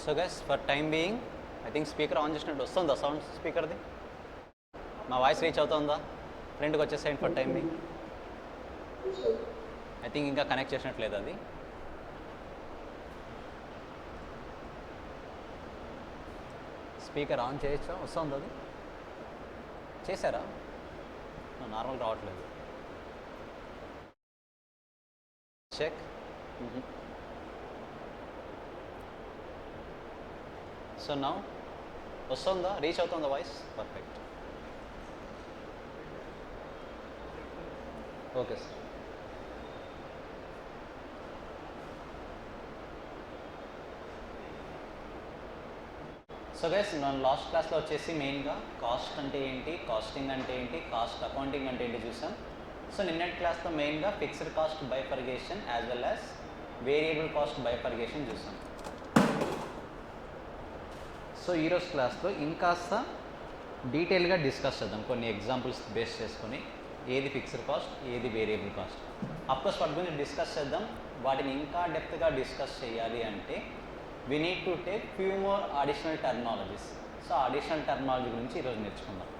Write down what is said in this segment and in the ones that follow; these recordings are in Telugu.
So guys, for time being, I think speaker on చేసినట్టు వస్తుందా సౌండ్ స్పీకర్ది? మా వాయిస్ రీచ్ అవుతుందా? ఫ్రెండ్కి వచ్చేసేయండి for time being. I think ఇంకా కనెక్ట్ చేసినట్లేదు అది. స్పీకర్ ఆన్ చేయొచ్చా? వస్తుంది అది? చేశారా? నార్మల్ రావట్లేదు. చెక్. సో నౌ వస్తుందా? రీచ్ అవుతుందా voice? Perfect. Okay sir. So guys, మనం లాస్ట్ క్లాస్లో వచ్చేసి మెయిన్గా కాస్ట్ అంటే ఏంటి, కాస్టింగ్ అంటే ఏంటి, కాస్ట్ అకౌంటింగ్ అంటే ఏంటి చూసాం. సో నిన్నటి క్లాస్లో మెయిన్గా fixed cost bifurcation as well as variable cost bifurcation చూసాం. సో ఈరోజు క్లాస్లో ఇంకాస్త డీటెయిల్గా డిస్కస్ చేద్దాం, కొన్ని ఎగ్జాంపుల్స్ బేస్ చేసుకొని ఏది ఫిక్స్డ్ కాస్ట్, ఏది వేరియబుల్ కాస్ట్. అఫ్కోర్స్ వాటి గురించి డిస్కస్ చేద్దాం. వాటిని ఇంకా డెప్త్గా డిస్కస్ చేయాలి అంటే we need to take few more additional terminologies. So additional terminology గురించి ఈరోజు నేర్చుకుందాం.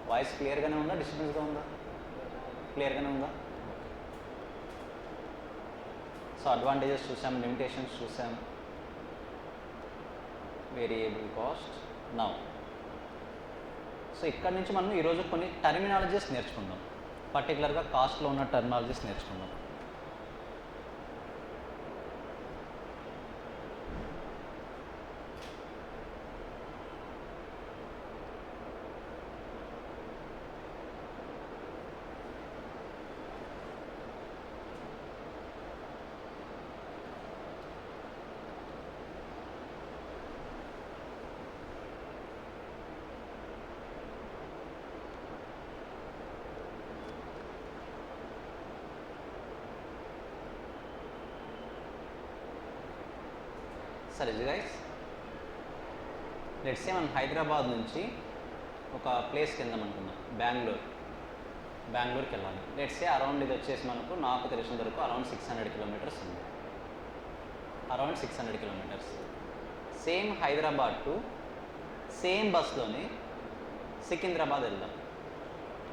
వాయిస్ క్లియర్గానే ఉందా, డిస్టర్బెన్స్గా ఉందా? క్లియర్గానే ఉందా? సో అడ్వాంటేజెస్ చూసాం, లిమిటేషన్స్ చూసాం, వేరియబుల్ కాస్ట్. నౌ సో ఇక్కడ నుంచి మనం ఈరోజు కొన్ని టర్మినాలజీస్ నేర్చుకుందాం. పర్టికులర్గా కాస్ట్లో ఉన్న టర్మినాలజీస్ నేర్చుకుందాం. సరే గైస్, లెట్స్ సే మనం హైదరాబాద్ నుంచి ఒక ప్లేస్కి వెళ్దాం అనుకున్నాం, బెంగళూరుకి వెళ్ళాలి. లెట్స్ సే అరౌండ్ ఇది వచ్చేసి మనకు, నాకు తెలిసిన వరకు అరౌండ్ 600 కిలోమీటర్స్ ఉంది. Around 600 kilometres. Same Hyderabad to same బస్లోనే సికింద్రాబాద్ వెళ్దాం.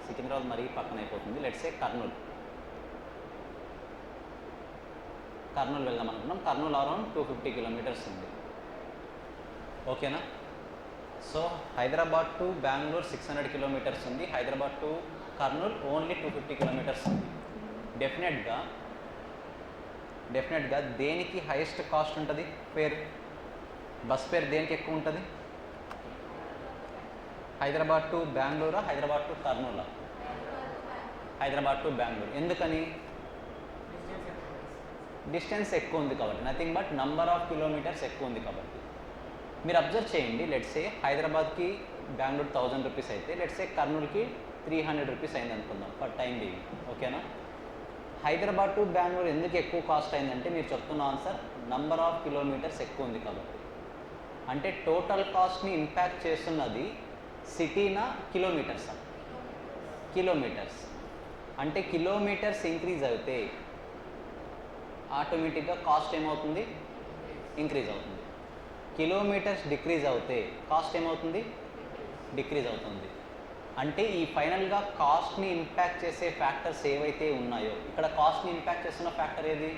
సికింద్రాబాద్ మరీ పక్కన అయిపోతుంది. లెట్స్ సే కర్నూలు వెళ్దాం అనుకున్నాం. కర్నూలు అరౌండ్ 250 కిలోమీటర్స్ ఉంది. ఓకేనా? So Hyderabad to Bengaluru 600 kilometres ఉంది. Hyderabad to Kurnool only 250 kilometres ఉంది. డెఫినెట్గా దేనికి హైయెస్ట్ కాస్ట్ ఉంటుంది? బస్ ఫేర్ దేనికి ఎక్కువ ఉంటుంది? హైదరాబాద్ టు బెంగళూరా, హైదరాబాద్ టు కర్నూలా? హైదరాబాద్ టు బెంగళూరు. ఎందుకని? డిస్టెన్స్ ఎక్కువ ఉంది కాబట్టి, nothing but number of kilometres ఎక్కువ ఉంది కాబట్టి. మీరు అబ్జర్వ్ చేయండి, లెట్స్ సే హైదరాబాద్కి బెంగళూరు 1000 రూపీస్ అయితే, లెట్స్ సే కర్నూలుకి 300 రూపీస్ అయింది అనుకుందాం ఫర్ టైం బీయింగ్. ఓకేనా? హైదరాబాద్ టు బెంగళూరు ఎందుకు ఎక్కువ కాస్ట్ అయిందంటే, మీరు చెప్తున్న ఆన్సర్ నంబర్ ఆఫ్ కిలోమీటర్స్ ఎక్కువ ఉంది కాబట్టి. అంటే టోటల్ కాస్ట్ని ఇంపాక్ట్ చేస్తున్నది సిటీనా, కిలోమీటర్సా? కిలోమీటర్స్. అంటే కిలోమీటర్స్ ఇంక్రీజ్ అయితే ఆటోమేటిక్గా కాస్ట్ ఏమవుతుంది? ఇంక్రీజ్ అవుతుంది. కిలోమీటర్స్ డిక్రీజ్ అవుతే కాస్ట్ ఏమవుతుంది? డిక్రీజ్ అవుతుంది. అంటే ఈ ఫైనల్గా కాస్ట్ని ఇంపాక్ట్ చేసే ఫ్యాక్టర్స్ ఏవైతే ఉన్నాయో, ఇక్కడ కాస్ట్ని ఇంపాక్ట్ చేస్తున్న ఫ్యాక్టర్ ఏది?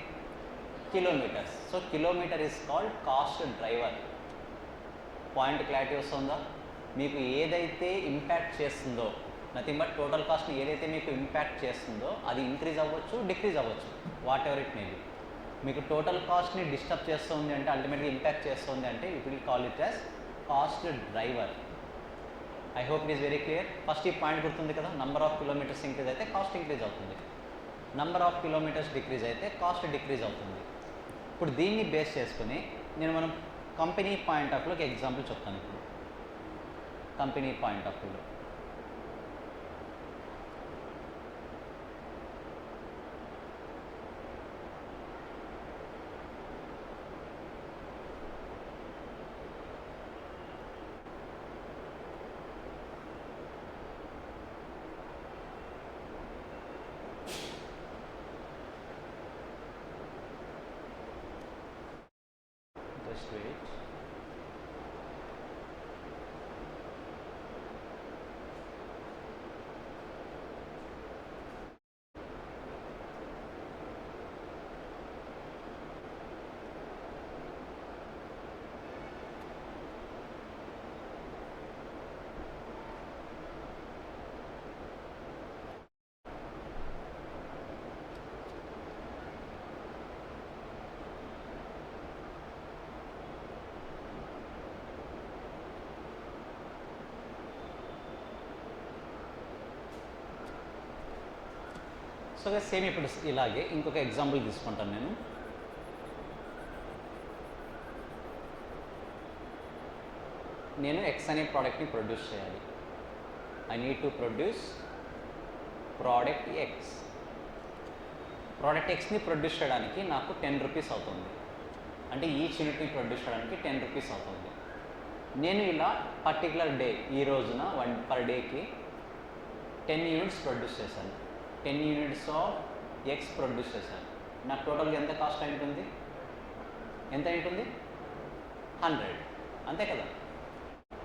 Kilometers. So kilometer is called cost driver. Point clarity వస్తుందా? మీకు ఏదైతే ఇంపాక్ట్ చేస్తుందో, నథింగ్ బట్ టోటల్ కాస్ట్ని ఏదైతే మీకు ఇంపాక్ట్ చేస్తుందో అది ఇంక్రీజ్ అవ్వచ్చు, డిక్రీజ్ అవ్వచ్చు, what ever it may be. మీకు టోటల్ కాస్ట్ని డిస్టర్బ్ చేస్తుంది అంటే, అల్టిమేట్గా ఇంపాక్ట్ చేస్తుంది అంటే, it will call it as cost driver. I hope it is very clear. First ఈ పాయింట్ గుర్తుంది కదా, నంబర్ ఆఫ్ కిలోమీటర్స్ ఇంక్రీజ్ అయితే కాస్ట్ ఇంక్రీజ్ అవుతుంది, నంబర్ ఆఫ్ కిలోమీటర్స్ డిక్రీజ్ అయితే కాస్ట్ డిక్రీజ్ అవుతుంది. ఇప్పుడు దీన్ని బేస్ చేసుకుని మనం కంపెనీ పాయింట్ ఆఫ్ వ్యూలో ఎగ్జాంపుల్ చెప్తాను. ఇప్పుడు కంపెనీ పాయింట్ ఆఫ్ వ్యూలో just wait. సో సేమ్ ఇప్పుడు ఇలాగే ఇంకొక ఎగ్జాంపుల్ తీసుకుంటాను నేను ఎక్స్ అనే ప్రోడక్ట్ని ప్రొడ్యూస్ చేయాలి. I need to produce product X. Product ఎక్స్ని ప్రొడ్యూస్ చేయడానికి నాకు 10 రూపీస్ అవుతుంది. అంటే ఈచ్ యూనిట్ని ప్రొడ్యూస్ చేయడానికి 10 రూపీస్ అవుతుంది. నేను ఇలా పర్టికులర్ డే ఈ రోజున పర్ డేకి 10 యూనిట్స్ ప్రొడ్యూస్ చేశాను. 10 యూనిట్స్ ఆఫ్ ఎక్స్ ప్రొడ్యూస్ చేశాను. నాకు టోటల్గా ఎంత కాస్ట్ అయింటుంది? ఎంత అయింటుంది? 100. అంతే కదా.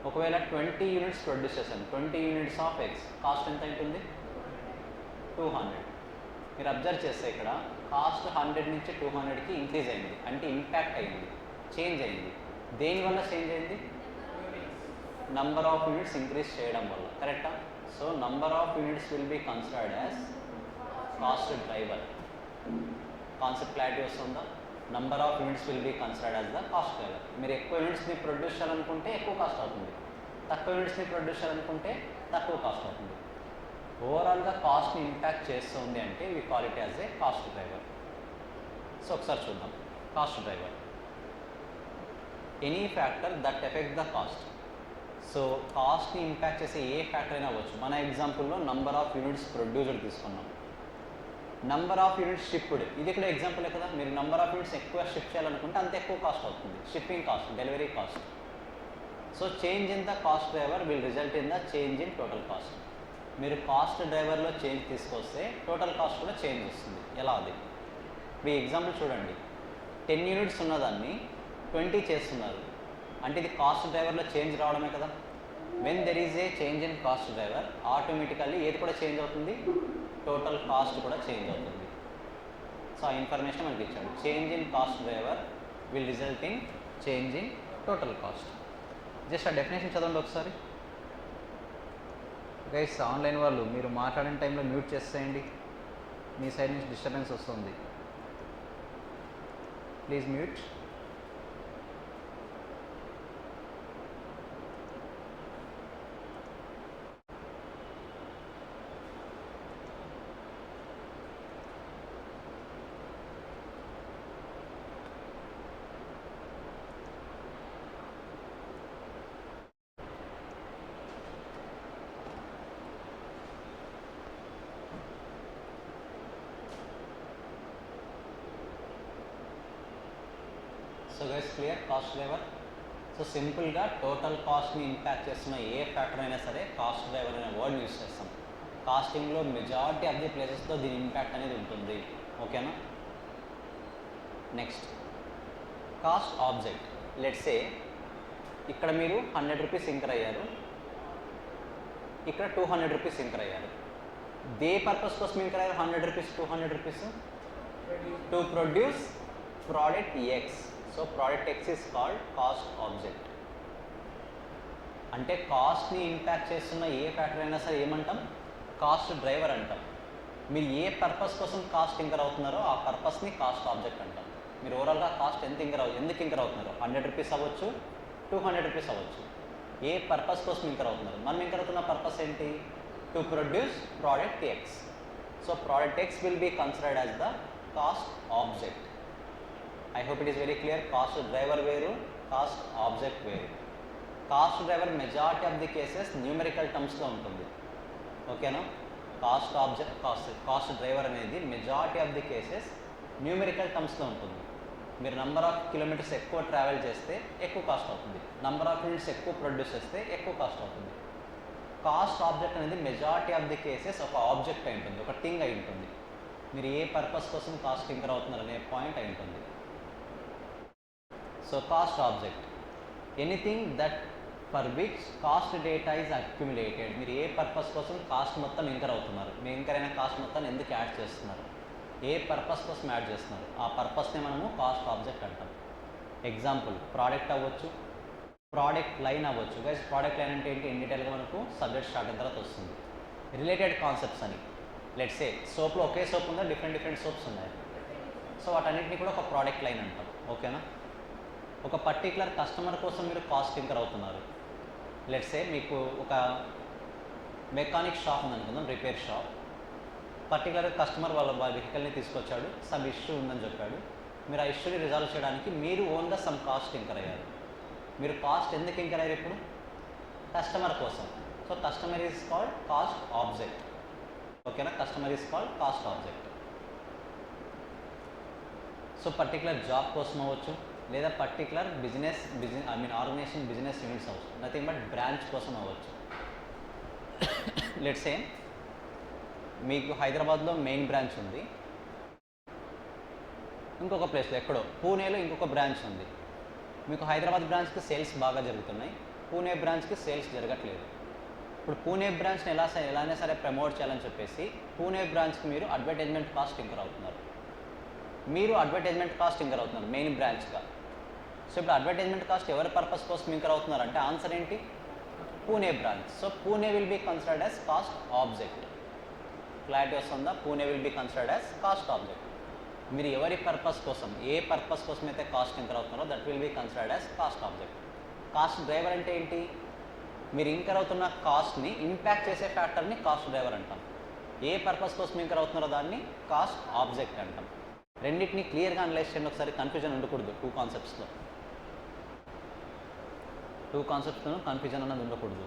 ఒకవేళ 20 యూనిట్స్ ప్రొడ్యూస్ చేశాను, 20 యూనిట్స్ ఆఫ్ ఎక్స్, కాస్ట్ ఎంత అయింటుంది? 200. మీరు అబ్జర్వ్ చేస్తే ఇక్కడ కాస్ట్ 100 నుంచి 200కి ఇంక్రీజ్ అయింది. అంటే ఇంపాక్ట్ అయింది, చేంజ్ అయింది. దేనివల్ల చేంజ్ అయింది? నంబర్ ఆఫ్ యూనిట్స్ ఇంక్రీజ్ చేయడం వల్ల. కరెక్టా? So number of units will be considered as cost driver. Concept clarity వస్తుందా? Number of units will be considered as the cost driver. మీరు ఎక్కువ యూనిట్స్ని ప్రొడ్యూస్ చేయాలనుకుంటే ఎక్కువ కాస్ట్ అవుతుంది, తక్కువ యూనిట్స్ని ప్రొడ్యూస్ చేయాలనుకుంటే తక్కువ కాస్ట్ అవుతుంది. ఓవరాల్గా కాస్ట్ని ఇంపాక్ట్ చేస్తుంది అంటే we call it as a cost driver. So ఒకసారి చూద్దాం. Cost driver, any factor that effect the cost. So కాస్ట్ని ఇంపాక్ట్ చేసే ఏ ఫ్యాక్టర్ అయినా అవ్వచ్చు. మన ఎగ్జాంపుల్లో నంబర్ ఆఫ్ యూనిట్స్ ప్రొడ్యూస్డ్ తీసుకున్నాం. నంబర్ ఆఫ్ యూనిట్స్ షిప్డ్, ఇది కూడా ఎగ్జాంపులే కదా. మీరు నంబర్ ఆఫ్ యూనిట్స్ ఎక్కువ షిప్ చేయాలనుకుంటే అంత ఎక్కువ కాస్ట్ అవుతుంది. Shipping cost, delivery cost. So change in the cost driver will result in the change in total cost. మీరు కాస్ట్ డ్రైవర్లో చేంజ్ తీసుకొస్తే టోటల్ కాస్ట్ కూడా చేంజ్ వస్తుంది. ఎలా అది? ఇప్పుడు ఈ ఎగ్జాంపుల్ చూడండి. 10 యూనిట్స్ ఉన్నదాన్ని 20 చేస్తున్నారు. అంటే ఇది కాస్ట్ డ్రైవర్లో చేంజ్ రావడమే కదా. When there is a change in cost driver, automatically ఏది కూడా చేంజ్ అవుతుంది? టోటల్ కాస్ట్ కూడా చేంజ్ అవుతుంది. సో ఆ ఇన్ఫర్మేషన్ మనకి ఇచ్చాడు. Change in cost driver will result in change in total cost. Just ఆ డెఫినేషన్ చదవండి ఒకసారి. గైస్, ఆన్లైన్ వాళ్ళు మీరు మాట్లాడిన టైంలో మ్యూట్ చేసేయండి. మీ సైడ్ నుంచి డిస్టర్బెన్స్ వస్తుంది. Please mute. So guys clear? Cost driver. So సింపుల్గా టోటల్ కాస్ట్ని ఇంపాక్ట్ చేస్తున్న ఏ ఫ్యాక్టర్ అయినా సరే కాస్ట్ డ్రైవర్ అనే వర్డ్ యూస్ చేస్తాం. కాస్టింగ్లో మెజారిటీ ఆఫ్ ది ప్లేసెస్లో దీని ఇంపాక్ట్ అనేది ఉంటుంది. ఓకేనా? Next, cost object. Let's say ఇక్కడ మీరు 100 రూపీస్ ఇంకర్ అయ్యారు, ఇక్కడ 200 రూపీస్ ఇంకర్ అయ్యారు. దే పర్పస్ కోసం ఇంకర్ అయ్యారు 100 rupees, 200 rupees to produce product X. So product X is called cost object. అంటే కాస్ట్ని ఇంపాక్ట్ చేస్తున్న ఏ ఫ్యాక్టర్ అయినా సరే ఏమంటాం? కాస్ట్ డ్రైవర్ అంటాం. మీరు ఏ పర్పస్ కోసం కాస్ట్ ఇంకర్ అవుతున్నారో ఆ పర్పస్ని కాస్ట్ ఆబ్జెక్ట్ అంటాం. మీరు ఓవరాల్గా కాస్ట్ ఎందుకు ఇంకర్ అవుతున్నారు? 100 రూపీస్ అవ్వచ్చు, 200 రూపీస్ అవ్వచ్చు. ఏ పర్పస్ కోసం ఇంకర్ అవుతున్నారు? మనం ఇంకర్ అవుతున్న పర్పస్ ఏంటి? To produce product X. So product X will be considered as the cost object. I hope it is very clear. Cost driver వేరు, కాస్ట్ ఆబ్జెక్ట్ వేరు. Cost driver majority of the cases numerical టర్మ్స్లో ఉంటుంది. ఓకేనా? కాస్ట్ డ్రైవర్ అనేది majority of the cases numerical టర్మ్స్లో ఉంటుంది. మీరు నంబర్ ఆఫ్ కిలోమీటర్స్ ఎక్కువ ట్రావెల్ చేస్తే ఎక్కువ కాస్ట్ అవుతుంది, నంబర్ ఆఫ్ యూనిట్స్ ఎక్కువ ప్రొడ్యూస్ చేస్తే ఎక్కువ కాస్ట్ అవుతుంది. కాస్ట్ ఆబ్జెక్ట్ అనేది మెజారిటీ ఆఫ్ ది కేసెస్ ఒక ఆబ్జెక్ట్ అయి ఉంటుంది, ఒక థింగ్ అయి ఉంటుంది. మీరు ఏ పర్పస్ కోసం కాస్ట్ ఇంకర్ అవుతున్నారు అనే పాయింట్ అయి ఉంటుంది. So cost object, anything that for which cost data is accumulated. మీరు ఏ పర్పస్ కోసం కాస్ట్ మొత్తం ఇంకర్ అవుతున్నారు, మీ ఇంకర్ అయిన కాస్ట్ మొత్తాన్ని ఎందుకు యాడ్ చేస్తున్నారు, ఏ పర్పస్ కోసం యాడ్ చేస్తున్నారు, ఆ పర్పస్ని మనము కాస్ట్ ఆబ్జెక్ట్ అంటాం. ఎగ్జాంపుల్ ప్రోడక్ట్ అవ్వచ్చు, ప్రోడక్ట్ లైన్ అవ్వచ్చు. గైస్ ప్రోడక్ట్ లైన్ అంటే ఏంటి? ఇన్ డీటెయిల్గా మనకు సబ్జెక్ట్ స్టార్ట్ అయిన తర్వాత వస్తుంది. రిలేటెడ్ కాన్సెప్ట్స్ అని, లెట్స్ సే సోప్లో ఒకే సోప్ ఉందా, డిఫరెంట్ సోప్స్ ఉన్నాయి. సో వాటన్నిటిని కూడా ఒక ప్రోడక్ట్ లైన్ అంటాం. ఓకేనా? ఒక పర్టికులర్ కస్టమర్ కోసం మీరు కాస్ట్ ఇంకర్ అవుతున్నారు. లెట్స్ సే మీకు ఒక మెకానిక్ షాప్ ఉంది అనుకుందాం, రిపేర్ షాప్. పర్టికులర్ కస్టమర్ వాళ్ళ వెహికల్ని తీసుకొచ్చాడు, సమ్ ఇష్యూ ఉందని చెప్పాడు. మీరు ఆ ఇష్యూని రిజాల్వ్ చేయడానికి మీరు ఓన్గా సమ్ కాస్ట్ ఇంకర్ అయ్యారు. మీరు కాస్ట్ ఎందుకు ఇంకర్ అయ్యారు ఇప్పుడు? కస్టమర్ కోసం. So customer is called cost object. ఓకేనా? Customer is called cost object. So particular job కోసం అవ్వచ్చు, లేదా పర్టికులర్ ఆర్గనైజేషన్ బిజినెస్ యూనిట్స్ అవ్వచ్చు, నథింగ్ బట్ బ్రాంచ్ కోసం అవ్వచ్చు. లెట్స్ సే మీకు హైదరాబాద్లో మెయిన్ బ్రాంచ్ ఉంది, ఇంకొక ప్లేస్లో ఎక్కడో పూణేలో ఇంకొక బ్రాంచ్ ఉంది. మీకు హైదరాబాద్ బ్రాంచ్కి సేల్స్ బాగా జరుగుతున్నాయి, పూణే బ్రాంచ్కి సేల్స్ జరగట్లేదు. ఇప్పుడు పూణే బ్రాంచ్ని ఎలానే సరే ప్రమోట్ చేయాలని చెప్పేసి పూణే బ్రాంచ్కి మీరు అడ్వర్టైజ్మెంట్ కాస్ట్ ఇంకర్ అవుతున్నారు. మెయిన్ బ్రాంచ్గా. సో ఇప్పుడు అడ్వర్టైజ్మెంట్ కాస్ట్ ఎవరి పర్పస్ కోసం ఇంకర్ అవుతున్నారు అంటే ఆన్సర్ ఏంటి? Pune branch. So Pune will be considered as cost object. Clarity వస్తుందా? Pune will be considered as cost object. మీరు ఎవరి పర్పస్ కోసం, ఏ పర్పస్ కోసం అయితే కాస్ట్ ఇంకర్ అవుతున్నారో that will be considered as cost object. Cost driver అంటే ఏంటి? మీరు ఇంకర్ అవుతున్న కాస్ట్ని ఇంపాక్ట్ చేసే ఫ్యాక్టర్ని కాస్ట్ డ్రైవర్ అంటాం. ఏ పర్పస్ కోసం ఇంకర్ అవుతున్నారో దాన్ని కాస్ట్ ఆబ్జెక్ట్ అంటాం. రెండింటిని క్లియర్గా అనలైజ్ చేయండి ఒకసారి, కన్ఫ్యూజన్ ఉండకూడదు. టూ కాన్సెప్ట్స్లో కన్ఫ్యూజన్ అన్నది ఉండకూడదు.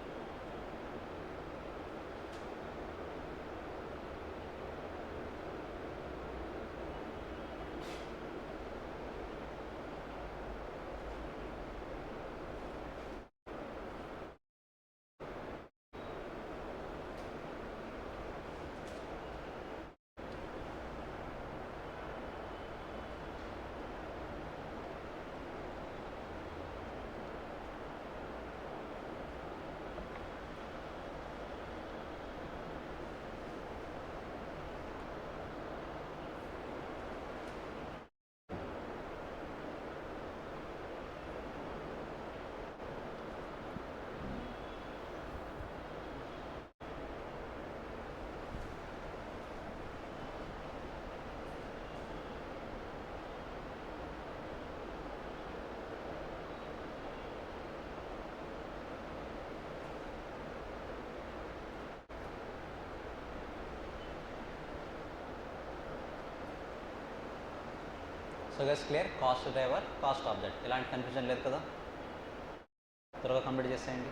So guys clear? Cost driver, cost object, ఎలాంటి కన్ఫ్యూజన్ లేదు కదా? త్వరగా కంప్లీట్ చేసేయండి.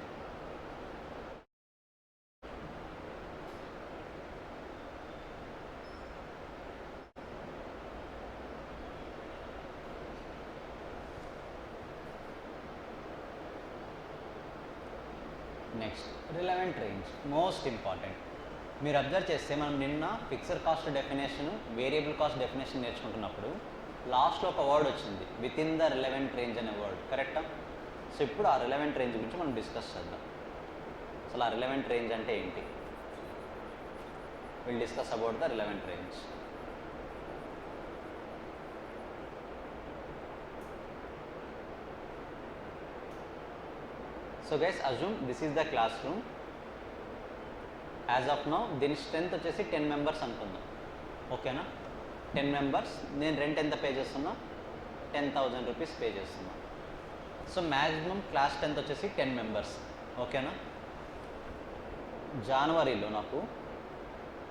Next relevant range, most important. మీరు అబ్జర్వ్ చేస్తే మనం నిన్న fixed cost definition, variable cost definition నేర్చుకుంటున్నప్పుడు లాస్ట్లో ఒక వర్డ్ వచ్చింది, within the relevant range అనే వర్డ్. కరెక్టా? సో ఇప్పుడు ఆ రిలవెంట్ రేంజ్ గురించి మనం డిస్కస్ చేద్దాం. అసలు ఆ రిలవెంట్ రేంజ్ అంటే ఏంటి? Will discuss about the relevant range. So guys assume this is the class room. As of now దీని స్ట్రెంత్ వచ్చేసి 10 మెంబర్స్ అనుకుందాం. ఓకేనా? 10 మెంబర్స్. నేను రెంట్ ఎంత పే చేస్తున్నా? 10,000 రూపీస్ పే చేస్తున్నా. సో మ్యాక్సిమం క్లాస్ 10th వచ్చేసి 10 మెంబర్స్. ఓకేనా? జనవరిలో నాకు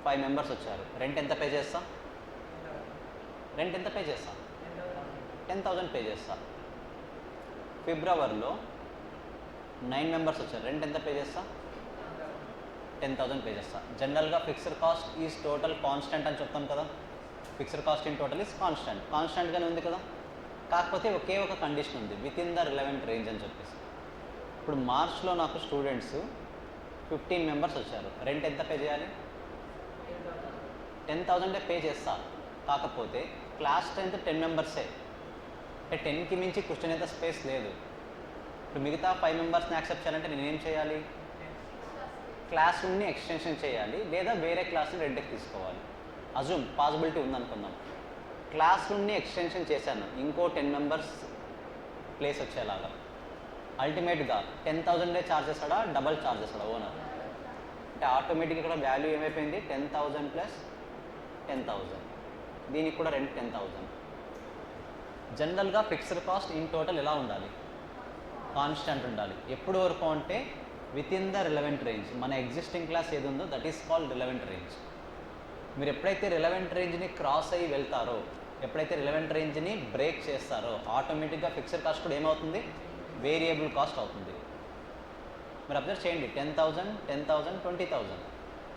5 మెంబర్స్ వచ్చారు. రెంట్ ఎంత పే చేస్తా? 10,000 పే చేస్తా. ఫిబ్రవరిలో 9 మెంబర్స్ వచ్చారు. రెంట్ ఎంత పే చేస్తా? 10,000 పే చేస్తా. జనరల్గా fixed cost is total constant అని చెప్తాం కదా. Fixed cost in total is కాన్స్టెంట్గానే ఉంది కదా. కాకపోతే ఒకే ఒక కండిషన్ ఉంది, within the relevant range అని చెప్పేసి. ఇప్పుడు మార్చ్లో నాకు స్టూడెంట్స్ 15 మెంబర్స్ వచ్చారు. రెంట్ ఎంత పే చేయాలి? 10,000 పే చేస్తా. కాకపోతే క్లాస్ స్ట్రెంత్ 10 మెంబర్సే. అంటే 10కి మించి క్వశ్చన్ అయితే స్పేస్ లేదు. ఇప్పుడు మిగతా 5 మెంబర్స్ని యాక్సెప్ట్ చేయాలంటే నేనేం చేయాలి? క్లాస్ రూమ్ని ఎక్స్టెన్షన్ చేయాలి, లేదా వేరే క్లాస్ని రెంట్కి తీసుకోవాలి. అజ్యూమ్ పాసిబిలిటీ ఉందనుకుందాం. క్లాస్ రూమ్ని ఎక్స్టెన్షన్ చేశాను, ఇంకో 10 మెంబర్స్ ప్లేస్ వచ్చేలాగా. అల్టిమేట్గా 10,000 ఛార్జ్ చేస్తాడా, డబల్ ఛార్జ్ చేస్తాడా ఓనర్? అంటే ఆటోమేటిక్గా ఇక్కడ వాల్యూ ఏమైపోయింది? 10,000 ప్లస్ 10,000. దీనికి కూడా రెంట్ 10,000. జనరల్గా ఫిక్స్డ్ కాస్ట్ ఇన్ టోటల్ ఎలా ఉండాలి? కాన్స్టెంట్ ఉండాలి. ఎప్పుడు వరకు అంటే with in the relevant range. మన ఎగ్జిస్టింగ్ క్లాస్ ఏది ఉందో that is called relevant range. మీరు ఎప్పుడైతే రిలవెంట్ రేంజ్ని క్రాస్ అయ్యి వెళ్తారో, ఎప్పుడైతే రిలవెంట్ రేంజ్ని బ్రేక్ చేస్తారో ఆటోమేటిక్గా ఫిక్స్డ్ కాస్ట్ కూడా ఏమవుతుంది, వేరియబుల్ కాస్ట్ అవుతుంది. మీరు అబ్జర్వ్ చేయండి, 10,000 10,000 20,000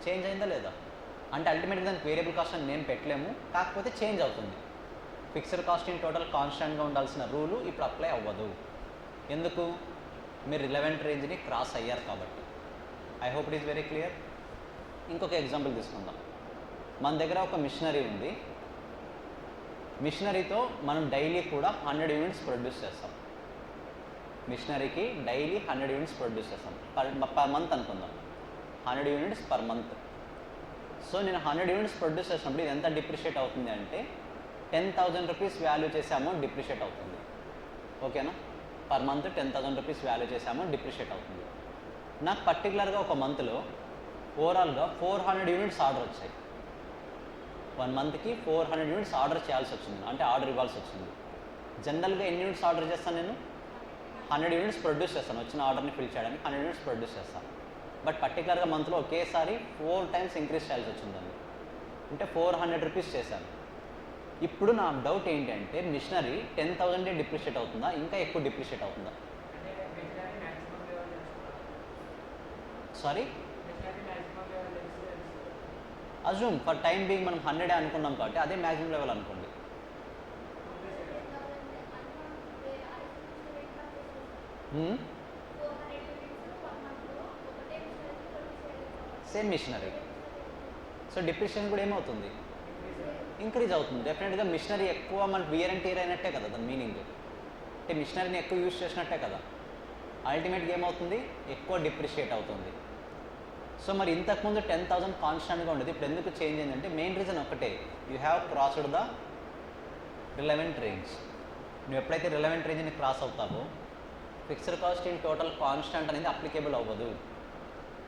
చేంజ్ అయిందా లేదా? అంటే అల్టిమేట్గా దానికి వేరియబుల్ కాస్ట్ అని నేను పెట్టలేము, కాకపోతే చేంజ్ అవుతుంది. ఫిక్స్డ్ కాస్ట్ ఇన్ టోటల్ కాన్స్టెంట్గా ఉండాల్సిన రూలు ఇప్పుడు అప్లై అవ్వదు. ఎందుకు? మీరు రిలవెంట్ రేంజ్ని క్రాస్ అయ్యారు కాబట్టి. I hope it is very clear. ఇంకొక ఎగ్జాంపుల్ తీసుకుందాం. మన దగ్గర ఒక మిషనరీ ఉంది. మిషనరీతో మనం డైలీ కూడా 100 యూనిట్స్ ప్రొడ్యూస్ చేస్తాం. మిషనరీకి డైలీ 100 యూనిట్స్ ప్రొడ్యూస్ చేస్తాం. పర్ మంత్ అనుకుందాం, 100 యూనిట్స్ పర్ మంత్. సో నేను 100 యూనిట్స్ ప్రొడ్యూస్ చేసినప్పుడు ఇది ఎంత డిప్రిషియేట్ అవుతుంది అంటే 10,000 రూపీస్ వాల్యూ చేసే అమౌంట్ డిప్రిషియేట్ అవుతుంది. ఓకేనా? పర్ మంత్ 10,000 రూపీస్ వాల్యూ చేసే అమౌంట్ డిప్రిషియేట్ అవుతుంది. నాకు పర్టికులర్గా ఒక మంత్లో ఓవరాల్గా 400 యూనిట్స్ ఆర్డర్ వచ్చాయి. 1 మంత్కి 400 యూనిట్స్ ఆర్డర్ చేయాల్సి వచ్చింది, అంటే ఆర్డర్ ఇవ్వాల్సి వచ్చింది. జనరల్గా ఎన్ని యూనిట్స్ ఆర్డర్ చేస్తాను నేను? 100 యూనిట్స్ ప్రొడ్యూస్ చేస్తాను. వచ్చిన ఆర్డర్ని ఫిల్ చేయడానికి 100 యూనిట్స్ ప్రొడ్యూస్ చేస్తాను. బట్ పర్టికులర్గా మంత్లో ఒకేసారి 4 టైమ్స్ ఇంక్రీజ్ చేయాల్సి వచ్చిందండి, అంటే 400 రూపీస్ చేశాను. ఇప్పుడు నా డౌట్ ఏంటంటే మిషనరీ 10,000 డిప్రిషియేట్ అవుతుందా, ఇంకా ఎక్కువ డిప్రిషియేట్ అవుతుందా? Sorry, assume for time being మనం 100 అనుకున్నాం కాబట్టి అదే మ్యాక్సిమం లెవెల్ అనుకోండి. Same machinery. సో డిప్రిషియేషన్ కూడా ఏమవుతుంది, ఇంక్రీజ్ అవుతుంది. డెఫినెట్గా మిషనరీ ఎక్కువ మనకు వియర్ అండ్ టీర్ అయినట్టే కదా దాని మీనింగ్. అంటే మిషనరీని ఎక్కువ యూజ్ చేసినట్టే కదా. అల్టిమేట్గా ఏమవుతుంది, ఎక్కువ డిప్రిషియేట్ అవుతుంది. సో మరి ఇంతకుముందు 10,000 కాన్స్టెంట్గా ఉండేది, ఇప్పుడు ఎందుకు చేంజ్ అయిందంటే మెయిన్ రీజన్ ఒకటే, you have crossed the relevant range. నువ్వు ఎప్పుడైతే రిలవెంట్ రేంజ్ని క్రాస్ అవుతావో fixed cost in total constant అనేది అప్లికేబుల్ అవ్వదు.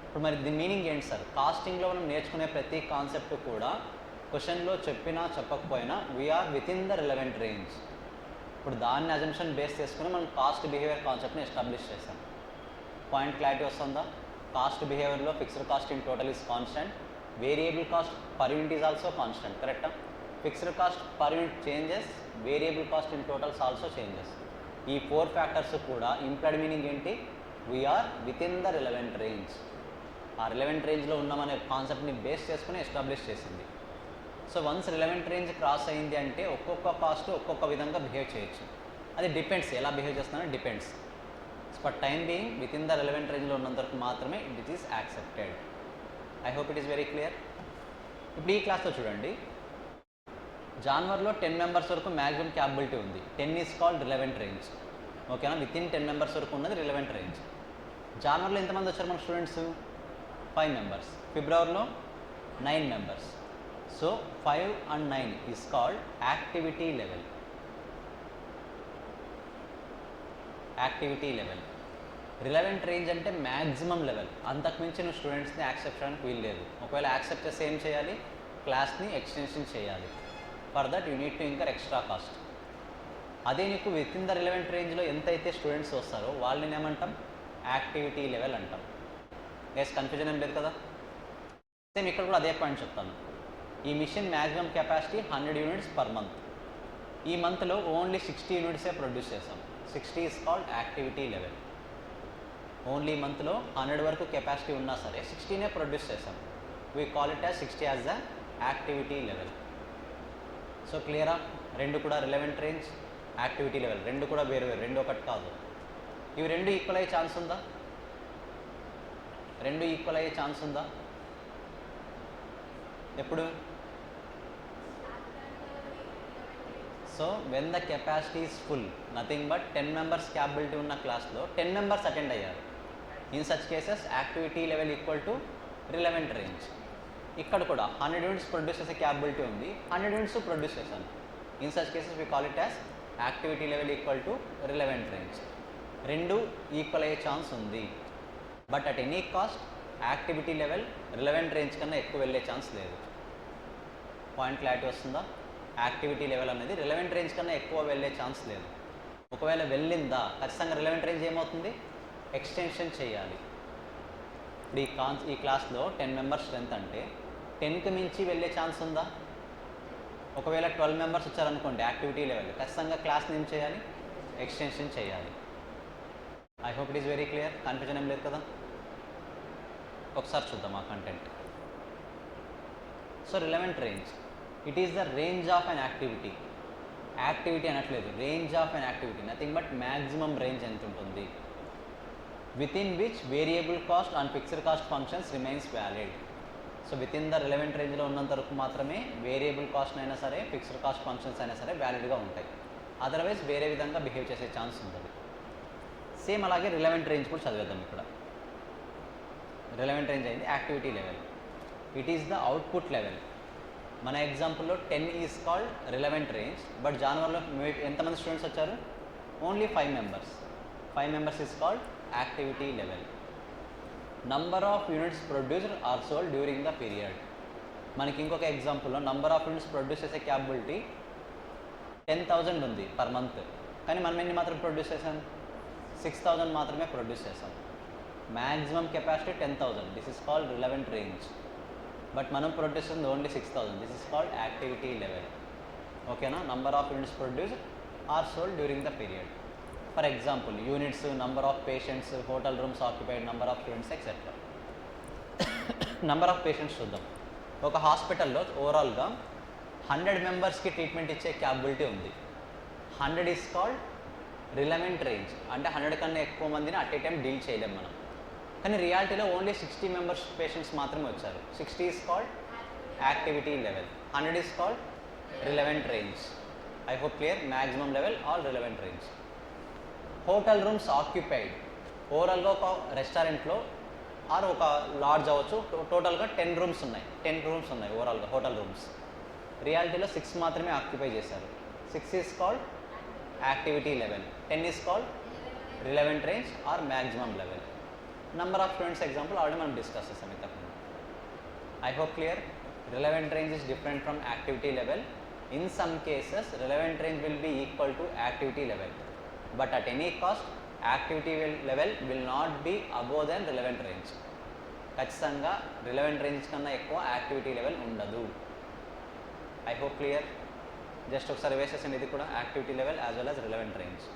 ఇప్పుడు మరి దీని మీనింగ్ ఏంటి సార్? కాస్టింగ్లో మనం నేర్చుకునే ప్రతి కాన్సెప్ట్ కూడా క్వశ్చన్లో చెప్పినా చెప్పకపోయినా we're within the relevant range. ఇప్పుడు దాన్ని అజంప్షన్ బేస్ చేసుకుని మనం కాస్ట్ బిహేవియర్ కాన్సెప్ట్ని ఎస్టాబ్లిష్ చేసాం. పాయింట్ క్లారిటీ వస్తుందా? కాస్ట్ బిహేవియర్లో fixed cost in total is constant, variable cost per unit is also constant. కరెక్టా? Fixed cost per unit changes, variable cost in totals also changes. ఈ 4 ఫ్యాక్టర్స్ కూడా ఇంప్లాయిడ్ మీనింగ్ ఏంటి, we're within the relevant range. ఆ రిలవెంట్ రేంజ్లో ఉన్నామనే కాన్సెప్ట్ని బేస్ చేసుకుని ఎస్టాబ్లిష్ చేసింది. So once relevant range cross అయింది అంటే ఒక్కొక్క కాస్ట్ ఒక్కొక్క విధంగా బిహేవ్ చేయొచ్చు. అది డిపెండ్స్, ఎలా బిహేవ్ చేస్తున్నారో depends. For time being with in the relevant రేంజ్లో ఉన్నంత వరకు మాత్రమే it is accepted. I hope it is very clear. ఇప్పుడు ఈ క్లాస్లో చూడండి, జాన్వర్లో 10 మెంబర్స్ వరకు మ్యాక్సిమం క్యాపబిలిటీ ఉంది. 10 ఈజ్ కాల్డ్ రిలవెంట్ రేంజ్. ఓకేనా? విత్ ఇన్ 10 మెంబర్స్ వరకు ఉన్నది రిలవెంట్ రేంజ్. జాన్వర్లో ఎంతమంది వచ్చారు మన స్టూడెంట్స్? 5 మెంబర్స్. ఫిబ్రవరిలో 9 members. So 5 and 9 is called activity level. Activity level. Relevant range అంటే మ్యాక్సిమం లెవెల్, అంతకుమించి నువ్వు స్టూడెంట్స్ని యాక్సెప్ట్ చేయడానికి వీలు లేదు. ఒకవేళ యాక్సెప్ట్ చేస్తే ఏం చేయాలి, క్లాస్ని ఎక్స్టెన్షన్ చేయాలి. For that you need to incur extra cost. అదే నీకు విత్ ఇన్ ద రిలవెంట్ రేంజ్లో ఎంతైతే స్టూడెంట్స్ వస్తారో వాళ్ళని ఏమంటాం, యాక్టివిటీ లెవెల్ అంటాం. ఎస్, కన్ఫ్యూజన్ ఏం లేదు కదా. సేమ్ ఇక్కడ కూడా అదే పాయింట్ చెప్తాను. ఈ machine maximum capacity 100 units per month. ఈ మంత్లో ఓన్లీ 60 యూనిట్సే ప్రొడ్యూస్ చేస్తాం. 60 is called activity level. Only మంత్లో 100 వరకు కెపాసిటీ ఉన్నా సరే 60నే ప్రొడ్యూస్ చేస్తాం. We call it as 60 as the activity level. So క్లియరా? రెండు కూడా రిలవెంట్ రేంజ్, యాక్టివిటీ లెవెల్ రెండు కూడా వేరు వేరు, రెండు ఒకటి కాదు. ఇవి రెండు ఈక్వల్ అయ్యే ఛాన్స్ ఉందా? రెండు ఈక్వల్ అయ్యే ఛాన్స్ ఉందా? ఎప్పుడు? So when the capacity is full, nothing but 10 members capability ఉన్న క్లాస్లో 10 మెంబర్స్ అటెండ్ అయ్యారు. In such cases activity level equal to relevant range. ఇక్కడ కూడా 100 యూనిట్స్ ప్రొడ్యూస్ చేసే క్యాపబిలిటీ ఉంది, 100 యూనిట్స్ ప్రొడ్యూస్ చేశాను. In such cases we call it as activity level equal to relevant range. రెండు ఈక్వల్ అయ్యే ఛాన్స్ ఉంది. But at any cost activity level relevant range కన్నా ఎక్కువ వెళ్ళే ఛాన్స్ లేదు. పాయింట్ క్లారిటీ వస్తుందా? యాక్టివిటీ లెవెల్ అనేది రిలవెంట్ రేంజ్ కన్నా ఎక్కువ వెళ్ళే ఛాన్స్ లేదు. ఒకవేళ వెళ్ళిందా ఖచ్చితంగా రిలవెంట్ రేంజ్ ఏమవుతుంది, ఎక్స్టెన్షన్ చేయాలి. ఇప్పుడు ఈ క్లాస్లో 10 మెంబర్స్ స్ట్రెంత్ అంటే 10కి మించి వెళ్ళే ఛాన్స్ ఉందా? ఒకవేళ 12 మెంబర్స్ వచ్చారనుకోండి యాక్టివిటీ లెవెల్, ఖచ్చితంగా క్లాస్ని ఏం చేయాలి? ఎక్స్టెన్షన్ చేయాలి. I hope it is very clear. Confusion ఏం లేదు కదా? ఒకసారి చూద్దాం ఆ content. So relevant range, it is the range of an activity. Activity అనట్లేదు, range of an activity, nothing but maximum range ఎంత ఉంటుంది, within which variable cost and fixed cost functions remains valid. So within the relevant రేంజ్లో ఉన్నంత వరకు మాత్రమే వేరియబుల్ కాస్ట్ అయినా సరే ఫిక్స్డ్ కాస్ట్ ఫంక్షన్స్ అయినా సరే వ్యాలిడ్గా ఉంటాయి. అదర్వైజ్ వేరే విధంగా బిహేవ్ చేసే ఛాన్స్ ఉంటుంది. సేమ్ అలాగే రిలవెంట్ రేంజ్ కూడా చదివేద్దాం. ఇక్కడ రిలవెంట్ రేంజ్ అయింది activity level, it is the output level. మన ఎగ్జాంపుల్లో 10 is called relevant range, but జాన్వర్లో ఎంతమంది స్టూడెంట్స్ వచ్చారు? Only 5 members. 5 members is called activity level. Number of units produced or sold during the period. మనకి ఇంకొక ఎగ్జాంపుల్లో నంబర్ ఆఫ్ యూనిట్స్ ప్రొడ్యూస్ చేసే క్యాపబిలిటీ 10,000 ఉంది పర్ మంత్, కానీ మనం ఎన్ని మాత్రం ప్రొడ్యూస్ చేసాం? 6,000 మాత్రమే ప్రొడ్యూస్ చేసాం. Maximum capacity 10,000, this is called relevant range. But మనం ప్రొడ్యూస్ చేసింది only 6,000, this is called activity level. ఓకేనా? Number of units produced or sold during the period. For example units, number of patients, hotel rooms occupied, number of students etcetera. Number of patients చూద్దాం. ఒక హాస్పిటల్లో ఓవరాల్గా 100 మెంబర్స్కి ట్రీట్మెంట్ ఇచ్చే క్యాపబిలిటీ ఉంది. 100 ఈజ్ కాల్డ్ రిలవెంట్ రేంజ్, అంటే 100 కన్నా ఎక్కువ మందిని అట్ ఏ టైం డీల్ చేయలేం మనం. కానీ రియాలిటీలో ఓన్లీ 60 మెంబర్స్ పేషెంట్స్ మాత్రమే వచ్చారు. 60 is called activity level, 100 is called relevant range. I hope clear. Maximum level all relevant range. Hotel rooms occupied, ఓవరాల్గా ఒక రెస్టారెంట్లో ఆర్ ఒక లాడ్జ్ అవ్వచ్చు, టోటల్గా 10 రూమ్స్ ఉన్నాయి. 10 రూమ్స్ ఉన్నాయి ఓవరాల్గా హోటల్ రూమ్స్. రియాలిటీలో 6 మాత్రమే ఆక్యుపై చేశారు. 6 is called activity level, 10 is called relevant range or maximum level. Number of students example already మనం డిస్కస్ చేస్తాం ఇంతకుముందు. I hope clear. Relevant range is different from activity level. In some cases relevant range will be equal to activity level, but at any cost activity level will not be above then relevant range. ఖచ్చితంగా రిలవెంట్ రేంజ్ కన్నా ఎక్కువ యాక్టివిటీ లెవెల్ ఉండదు. I hope clear. జస్ట్ ఒకసారి వేసేసండి ఇది కూడా, activity level as well as relevant range.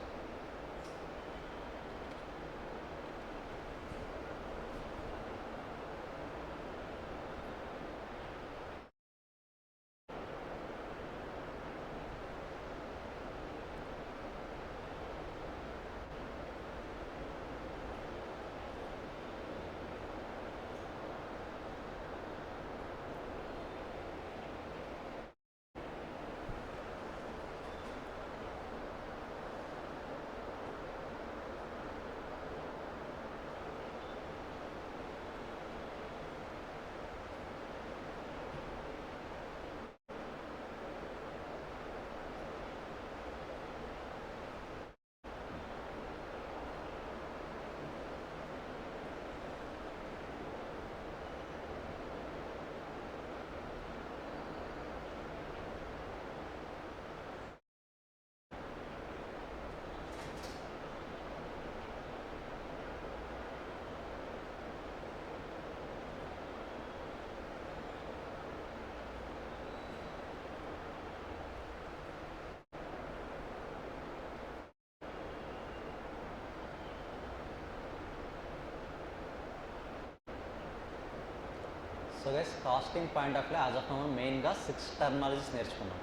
So guys, costing point of view as of now మెయిన్గా 6 టర్మినాలజీస్ నేర్చుకున్నాం.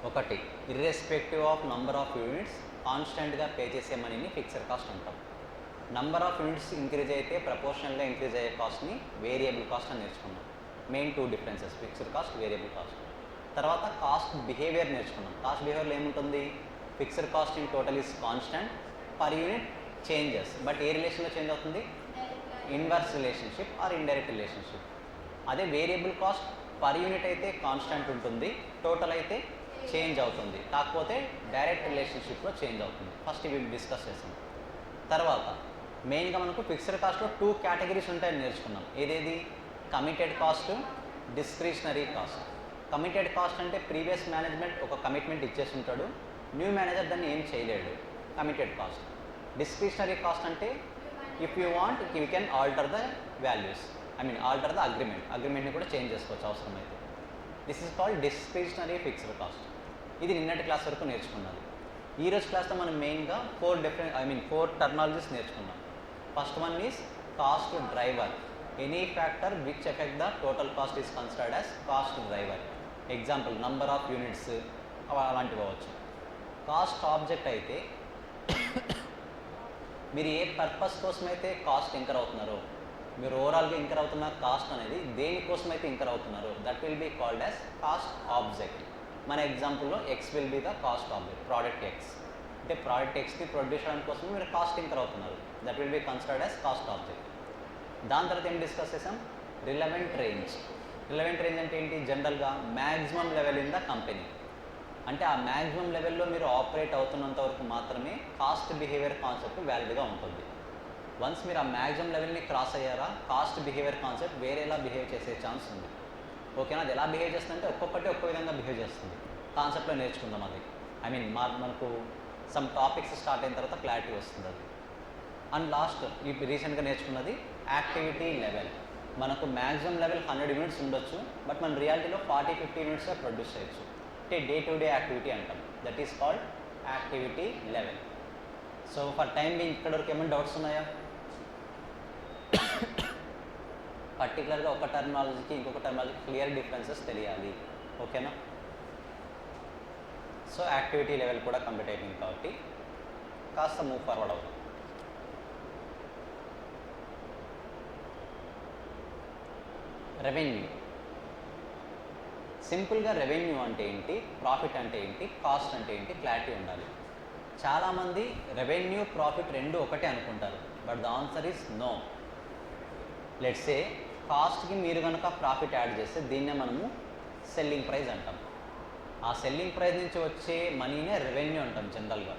ఒకటి, irrespective of number of units కాన్స్టెంట్గా పే చేసే మనీని ఫిక్స్డ్ కాస్ట్ అంటాం. నంబర్ ఆఫ్ యూనిట్స్ ఇంక్రీజ్ అయితే ప్రపోర్షనల్గా ఇంక్రీజ్ అయ్యే కాస్ట్ని వేరియబుల్ కాస్ట్ అని నేర్చుకున్నాం. Main 2 differences, fixed cost, variable cost. తర్వాత కాస్ట్ బిహేవియర్ నేర్చుకున్నాం. కాస్ట్ బిహేవియర్లో ఏముంటుంది? Fixed cost in total is constant, per unit changes, but ఏ రిలేషన్లో చేంజ్ అవుతుంది? Inverse relationship or indirect relationship. అదే వేరియబుల్ కాస్ట్ పర్ యూనిట్ అయితే కాన్స్టెంట్ ఉంటుంది, టోటల్ అయితే చేంజ్ అవుతుంది, కాకపోతే డైరెక్ట్ రిలేషన్షిప్లో చేంజ్ అవుతుంది. ఫస్ట్ ఇవి డిస్కస్ చేసాం. తర్వాత మెయిన్గా మనకు ఫిక్స్డ్ కాస్ట్లో 2 కేటగిరీస్ ఉంటాయని నేర్చుకున్నాం. ఏదేది? Committed cost, discretionary cost. Committed cost అంటే ప్రీవియస్ మేనేజ్మెంట్ ఒక కమిట్మెంట్ ఇచ్చేసి ఉంటాడు, న్యూ మేనేజర్ దాన్ని ఏం చేయలేడు, కమిటెడ్ కాస్ట్. డిస్క్రిషనరీ కాస్ట్ అంటే if you want you can alter the values, alter the అగ్రిమెంట్ని కూడా చేంజ్ చేసుకోవచ్చు అవసరమైతే. This is called discretionary fixed cost. ఇది నిన్నటి క్లాస్ వరకు నేర్చుకున్నది. ఈరోజు క్లాస్లో మనం మెయిన్గా 4 టర్మినాలజీస్ నేర్చుకున్నాం. First one is cost driver. Any factor which effect the total cost is considered as cost driver. Example number of units అలాంటివి అవ్వచ్చు. కాస్ట్ ఆబ్జెక్ట్ అయితే మీరు ఏ పర్పస్ కోసం అయితే కాస్ట్ ఇంకర్ అవుతున్నారో, మీరు ఓవరాల్గా ఇంకర్ అవుతున్న కాస్ట్ అనేది దేనికోసం అయితే ఇంకర్ అవుతున్నారో that will be called as cost object. మన ఎగ్జాంపుల్లో X will be the cost object. Product X అంటే ప్రోడక్ట్ ఎక్స్ని ప్రొడ్యూస్ చేయడానికి కోసం మీరు కాస్ట్ ఇంకర్ అవుతున్నారు, that will be considered as cost object. దాని తర్వాత ఏం డిస్కస్ చేసాం? Relevant range. రిలవెంట్ రేంజ్ అంటే ఏంటి? జనరల్గా maximum level in the company. అంటే ఆ మ్యాక్సిమం లెవెల్లో మీరు ఆపరేట్ అవుతున్నంత వరకు మాత్రమే కాస్ట్ బిహేవియర్ కాన్సెప్ట్ వ్యాలిడ్గా ఉంటుంది. వన్స్ మీరు ఆ మ్యాక్సిమం లెవెల్ని క్రాస్ అయ్యారా కాస్ట్ బిహేవియర్ కాన్సెప్ట్ వేరేలా బిహేవ్ చేసే ఛాన్స్ ఉంది. ఓకేనా? అది ఎలా బిహేవ్ చేస్తుందంటే ఒక్కొక్కటి ఒక్కో విధంగా బిహేవ్ చేస్తుంది. కాన్సెప్ట్లో నేర్చుకుందాం అది. మనకు సమ్ టాపిక్స్ స్టార్ట్ అయిన తర్వాత క్లారిటీ వస్తుంది అది. అండ్ లాస్ట్ రీసెంట్గా నేర్చుకున్నది యాక్టివిటీ లెవెల్. మనకు మ్యాక్సిమం లెవెల్ 100 యూనిట్స్ ఉండొచ్చు, బట్ మన రియాలిటీలో 40-50 యూనిట్స్గా ప్రొడ్యూస్ చేయొచ్చు. అంటే డే టు డే యాక్టివిటీ అంటాం. That is called activity level. So for time being ఇక్కడ వరకు ఏమైనా డౌట్స్ ఉన్నాయా? పర్టికులర్గా ఒక టర్మినాలజీకి ఇంకొక టర్మినాలజీకి క్లియర్ డిఫరెన్సెస్ తెలియాలి. ఓకేనా? సో యాక్టివిటీ లెవెల్ కూడా కంప్లీట్ అయిపోయింది కాబట్టి కాస్త మూవ్ ఫార్వర్డ్ అవుతాం. రెవెన్యూ. సింపుల్గా రెవెన్యూ అంటే ఏంటి, ప్రాఫిట్ అంటే ఏంటి, కాస్ట్ అంటే ఏంటి క్లారిటీ ఉండాలి. చాలామంది రెవెన్యూ ప్రాఫిట్ రెండు ఒకటే అనుకుంటారు, but the answer is no. Let's say కాస్ట్కి మీరు కనుక ప్రాఫిట్ యాడ్ చేస్తే దీన్నే మనము సెల్లింగ్ ప్రైస్ అంటాం. ఆ సెల్లింగ్ ప్రైస్ నుంచి వచ్చే మనీనే రెవెన్యూ అంటాం జనరల్గా.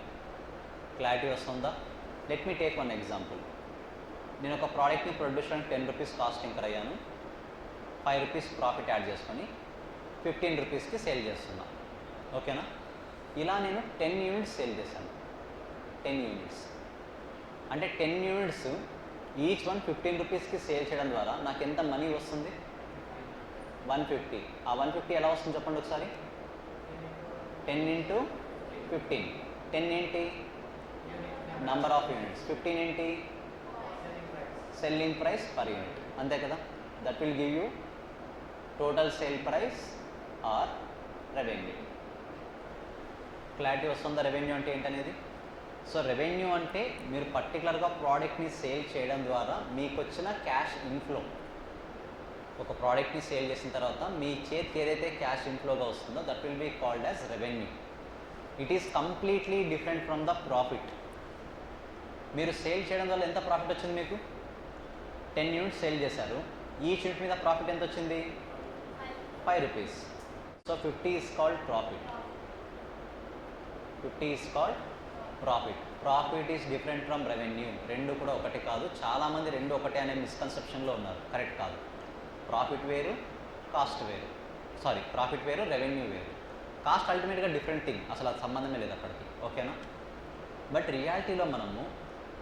క్లారిటీ వస్తుందా? Let me take one example. నేను ఒక ప్రోడక్ట్ని ప్రొడ్యూస్ చేయడానికి 10 రూపీస్ కాస్ట్ ఇంకర్ అయ్యాను, 5 రూపీస్ ప్రాఫిట్ యాడ్ చేసుకొని 15 రూపీస్కి సేల్ చేస్తున్నా. ఓకేనా? ఇలా నేను 10 యూనిట్స్ సేల్ చేశాను. 10 యూనిట్స్ అంటే 10 యూనిట్స్ ఈచ్ వన్ 15 రూపీస్కి సేల్ చేయడం ద్వారా నాకు ఎంత మనీ వస్తుంది? 150. ఆ 150 ఎలా వస్తుంది చెప్పండి ఒకసారి? 10 ఇంటూ 15. 10 ఏంటి? Number of units. 15 ఏంటి? Selling price per unit. అంతే కదా? That will give you total sale price or revenue. Clarity వస్తుందా రెవెన్యూ అంటే ఏంటనేది? సో రెవెన్యూ అంటే మీరు పర్టికులర్గా ప్రోడక్ట్ని సేల్ చేయడం ద్వారా మీకు వచ్చిన క్యాష్ ఇన్ఫ్లో. ఒక ప్రోడక్ట్ని సేల్ చేసిన తర్వాత మీ చేతికి ఏదైతే క్యాష్ ఇన్ఫ్లోగా వస్తుందో that will be called as revenue. It is completely different from the profit. మీరు సేల్ చేయడం వల్ల ఎంత ప్రాఫిట్ వచ్చింది మీకు? 10 యూనిట్స్ సేల్ చేశారు, ఈచ్ యూనిట్ మీద ప్రాఫిట్ ఎంత వచ్చింది? 5 rupees. So 50 is called profit. 50 is called profit. Profit is different from revenue. రెండు కూడా ఒకటి కాదు. చాలామంది రెండు ఒకటే అనే మిస్కన్సెప్షన్లో ఉన్నారు. కరెక్ట్ కాదు. ప్రాఫిట్ వేరు, కాస్ట్ వేరు. ప్రాఫిట్ వేరు, రెవెన్యూ వేరు. కాస్ట్ అల్టిమేట్గా డిఫరెంట్ థింగ్, అసలు అది సంబంధమే లేదు అక్కడికి. ఓకేనా? బట్ రియాలిటీలో మనము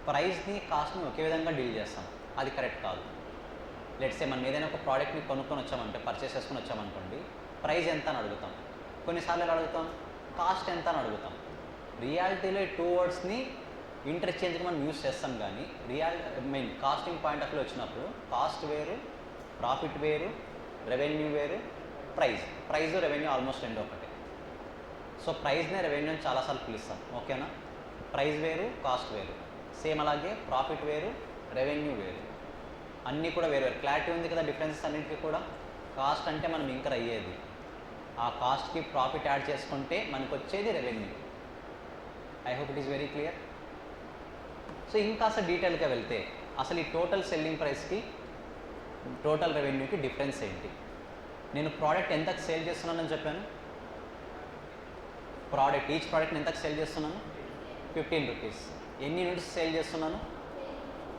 ప్రైస్ని కాస్ట్ని ఒకే విధంగా డీల్ చేస్తాం. అది కరెక్ట్ కాదు. లెట్స్ సే మనం ఏదైనా ఒక ప్రోడక్ట్ని కొనుక్కొని వచ్చామంటే, పర్చేస్ చేసుకొని వచ్చామనుకోండి, ప్రైస్ ఎంత అని అడుగుతాం. కొన్నిసార్లు ఎలా అడుగుతాం? కాస్ట్ ఎంత అని అడుగుతాం. రియాలిటీలో ఈ 2 వర్డ్స్ని ఇంటర్చేంజ్గా మనం యూస్ చేస్తాం, కానీ కాస్టింగ్ పాయింట్ ఆఫ్ వ్యూ వచ్చినప్పుడు కాస్ట్ వేరు, ప్రాఫిట్ వేరు, రెవెన్యూ వేరు, ప్రైస్ రెవెన్యూ ఆల్మోస్ట్ రెండు ఒకటే. సో ప్రైస్నే రెవెన్యూ అని చాలాసార్లు పిలుస్తాం. ఓకేనా? ప్రైస్ వేరు, కాస్ట్ వేరు. సేమ్ అలాగే ప్రాఫిట్ వేరు, రెవెన్యూ వేరు. అన్నీ కూడా వేరు వేరు. క్లారిటీ ఉంది కదా డిఫరెన్సెస్ అన్నింటికి కూడా? కాస్ట్ అంటే మనం ఇంకర్ అయ్యేది, ఆ కాస్ట్కి ప్రాఫిట్ యాడ్ చేసుకుంటే మనకు వచ్చేది revenue. I hope it is very clear. So ఇంకాస్త డీటెయిల్గా వెళ్తే అసలు ఈ టోటల్ సెల్లింగ్ ప్రైస్కి టోటల్ రెవెన్యూకి డిఫరెన్స్ ఏంటి? నేను ప్రోడక్ట్ ఎంతకు సేల్ చేస్తున్నానని చెప్పాను? ఈచ్ ప్రోడక్ట్ని ఎంతకు సేల్ చేస్తున్నాను? 15 రూపీస్. ఎన్ని యూనిట్స్ సేల్ చేస్తున్నాను?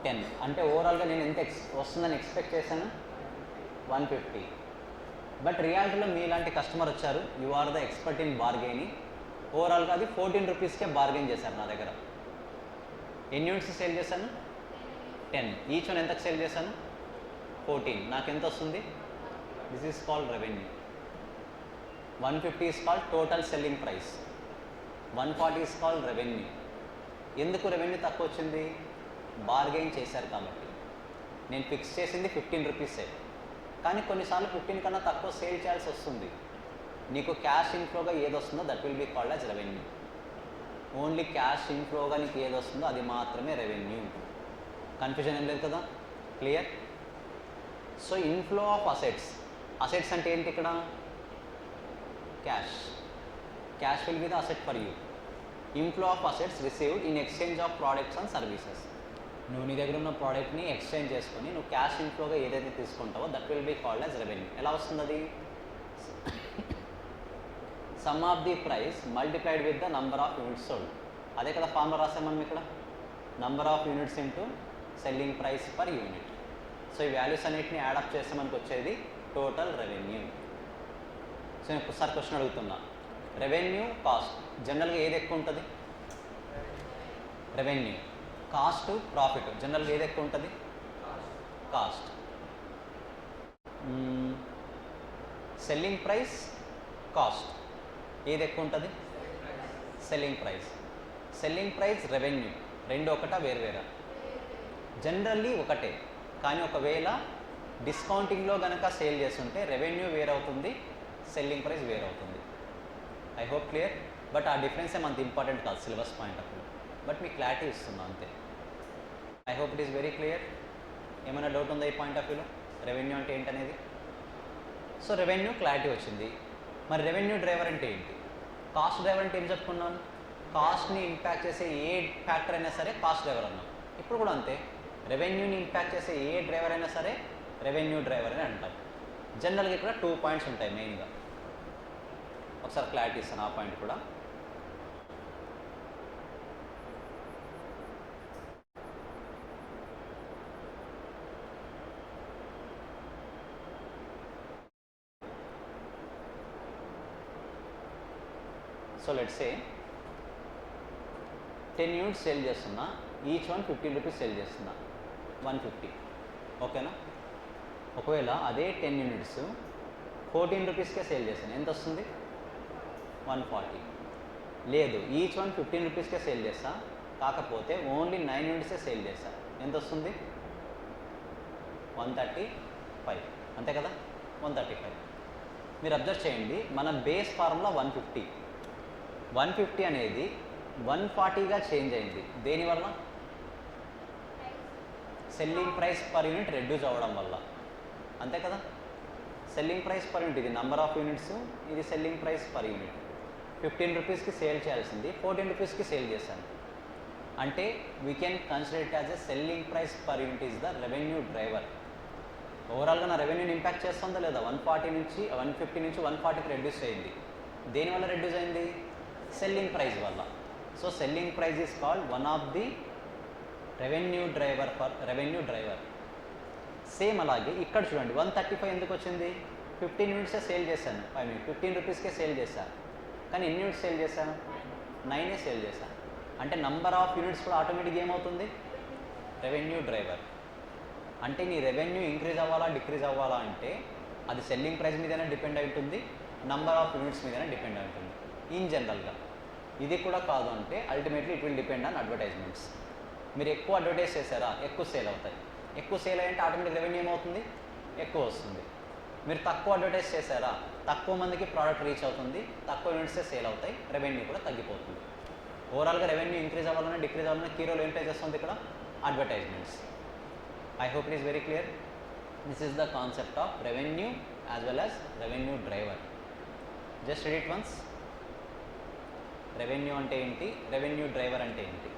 10. అంటే ఓవరాల్గా నేను ఎంత వస్తుందని ఎక్స్పెక్ట్ చేశాను? 150. బట్ రియాలిటీలో మీలాంటి కస్టమర్ వచ్చారు, you are the expert in bargaining. ఓవరాల్గా అది 14 రూపీస్కే బార్గెన్ చేశారు నా దగ్గర. ఎన్ని యూనిట్స్ సేల్ చేశాను? 10. ఈచ్ వన్ ఎంతకు సేల్ చేశాను? 14. నాకు ఎంత వస్తుంది? This is called revenue. 150 is called total selling price. 140 is called revenue. ఎందుకు రెవెన్యూ తక్కువ వచ్చింది? బార్గెయిన్ చేశారు కాబట్టి. నేను ఫిక్స్ చేసింది 15 రూపీసే, కానీ కొన్నిసార్లు 15 కన్నా తక్కువ సేల్ చేయాల్సి వస్తుంది. నీకు క్యాష్ ఇన్ఫ్లోగా ఏది వస్తుందో that will be called as revenue. Only cash ఇన్ఫ్లోగా నీకు ఏది వస్తుందో అది మాత్రమే రెవెన్యూ. కన్ఫ్యూజన్ ఏం లేదు కదా? Clear? So inflow of assets. Assets అంటే ఏంటి ఇక్కడ? Cash. Cash will be the asset for you. Inflow of assets received in exchange of products and services. నువ్వు నీ దగ్గర ఉన్న ప్రోడక్ట్ని ఎక్స్చేంజ్ చేసుకొని నువ్వు క్యాష్ ఇన్ఫ్లోగా ఏదైతే తీసుకుంటావో that will be called as revenue. ఎలా వస్తుంది అది? Sum of the price multiplied with the number of units sold. అదే కదా ఫార్ములా రాసాం మనం ఇక్కడ. Number of units into selling price per unit. So ఈ వాల్యూస్ అన్నిటిని యాడప్ చేస్తే మనకు వచ్చేది టోటల్ రెవెన్యూ. సో నేను ఒకసారి క్వశ్చన్ అడుగుతున్నా. రెవెన్యూ, కాస్ట్ జనరల్గా ఏది ఎక్కువ ఉంటుంది? రెవెన్యూ. కాస్ట్, ప్రాఫిట్ జనరల్గా ఏది ఎక్కువ ఉంటుంది? కాస్ట్. సెల్లింగ్ ప్రైస్, కాస్ట్ ఏది ఎక్కువ ఉంటుంది? Selling price. Selling price, revenue రెండు ఒకటా వేరువేరా? జనరల్లీ ఒకటే, కానీ ఒకవేళ డిస్కౌంటింగ్లో కనుక సేల్ చేస్తుంటే రెవెన్యూ వేరవుతుంది, సెల్లింగ్ ప్రైస్ వేరవుతుంది. I hope clear. బట్ ఆ డిఫరెన్స్ ఏమంత ఇంపార్టెంట్ కాదు syllabus point of view. But మీకు క్లారిటీ ఇస్తున్నా అంతే. I hope it is very clear. ఏమైనా డౌట్ ఉందా ఈ పాయింట్ ఆఫ్ వ్యూలో? రెవెన్యూ అంటే ఏంటనేది. సో రెవెన్యూ క్లారిటీ వచ్చింది. మరి రెవెన్యూ డ్రైవర్ అంటే ఏంటి? కాస్ట్ డ్రైవర్ అంటే ఏం చెప్పుకున్నాను? కాస్ట్ని ఇంపాక్ట్ చేసే ఏ ఫ్యాక్టర్ అయినా సరే కాస్ట్ డ్రైవర్ అన్నాం. ఇప్పుడు కూడా అంతే, రెవెన్యూని ఇంపాక్ట్ చేసే ఏ డ్రైవర్ అయినా సరే రెవెన్యూ డ్రైవర్ అని అంటాం. జనరల్గా ఇక్కడ 2 పాయింట్స్ ఉంటాయి మెయిన్గా. ఒకసారి క్లారిటీ ఇస్తాను ఆ పాయింట్ కూడా. So let's say 10 units sale చేస్తున్నా, ఈచ్ వన్ 15 రూపీస్ సేల్ చేస్తున్నా, 150. ఓకేనా? ఒకవేళ అదే 10 యూనిట్స్ 14 రూపీస్కే సేల్ చేస్తాను, ఎంత వస్తుంది? 140. లేదు, ఈచ్ వన్ 15 రూపీస్కే సేల్ చేస్తా, కాకపోతే ఓన్లీ 9 యూనిట్సే సేల్ చేస్తా, ఎంత వస్తుంది? 135. అంతే కదా? 135. మీరు అబ్జర్వ్ చేయండి, మన బేస్ ఫార్ములా 150. 150 అనేది 140గా చేంజ్ అయింది. దేనివల్ల? Selling price per unit reduce అవ్వడం వల్ల. అంతే కదా? సెల్లింగ్ ప్రైస్ పర్ యూనిట్, ఇది నెంబర్ ఆఫ్ యూనిట్స్, ఇది సెల్లింగ్ ప్రైస్ పర్ యూనిట్. 15 రూపీస్కి సేల్ చేయాల్సింది 14 రూపీస్కి సేల్ చేశాను అంటే we can consider it as a selling price per unit is the revenue driver. ఓవరాల్గా నా రెవెన్యూని ఇంపాక్ట్ చేస్తుందా లేదా? 150 నుంచి 140కి రెడ్యూస్ అయింది. దేనివల్ల రెడ్యూస్ అయింది? సెల్లింగ్ ప్రైస్ వల్ల. So selling price is called one of the revenue driver for revenue driver. Same అలాగే ఇక్కడ చూడండి, 135 ఎందుకు వచ్చింది? 15 యూనిట్సే సేల్ చేశాను, 15 రూపీస్కే సేల్ చేశాను, కానీ ఎన్ని యూనిట్స్ సేల్ చేశాను? 9 సేల్ చేశాను. అంటే నంబర్ ఆఫ్ యూనిట్స్ కూడా ఆటోమేటిక్గా ఏమవుతుంది? Revenue driver. అంటే నీ రెవెన్యూ ఇంక్రీజ్ అవ్వాలా డిక్రీజ్ అవ్వాలా అంటే అది సెల్లింగ్ ప్రైస్ మీదనే డిపెండ్ అయి ఉంటుంది, నంబర్ ఆఫ్ యూనిట్స్ మీదనే డిపెండ్ అయి ఉంటుంది ఇన్ జనరల్గా. ఇది కూడా కాదు అంటే ultimately it will depend on advertisements. మీరు ఎక్కువ అడ్వర్టైజ్ చేశారా, ఎక్కువ సేల్ అవుతాయి. ఎక్కువ సేల్ అయ్యంటే ఆటోమేటిక్ రెవెన్యూ ఏమవుతుంది? ఎక్కువ వస్తుంది. మీరు తక్కువ అడ్వర్టైజ్ చేశారా, తక్కువ మందికి ప్రోడక్ట్ రీచ్ అవుతుంది, తక్కువ యూనిట్సే సేల్ అవుతాయి, రెవెన్యూ కూడా తగ్గిపోతుంది. ఓవరాల్గా రెవెన్యూ ఇంక్రీజ్ అవ్వాలన్నా డిక్రీజ్ అవ్వాలన్నా కీ రోల్ ఏం ప్లే చేస్తుంది ఇక్కడ? Advertisements. I hope it is very clear. This is the concept of revenue as well as revenue driver. Just read it once. Revenue అంటే ఏంటి, రెవెన్యూ డ్రైవర్ అంటే ఏంటి?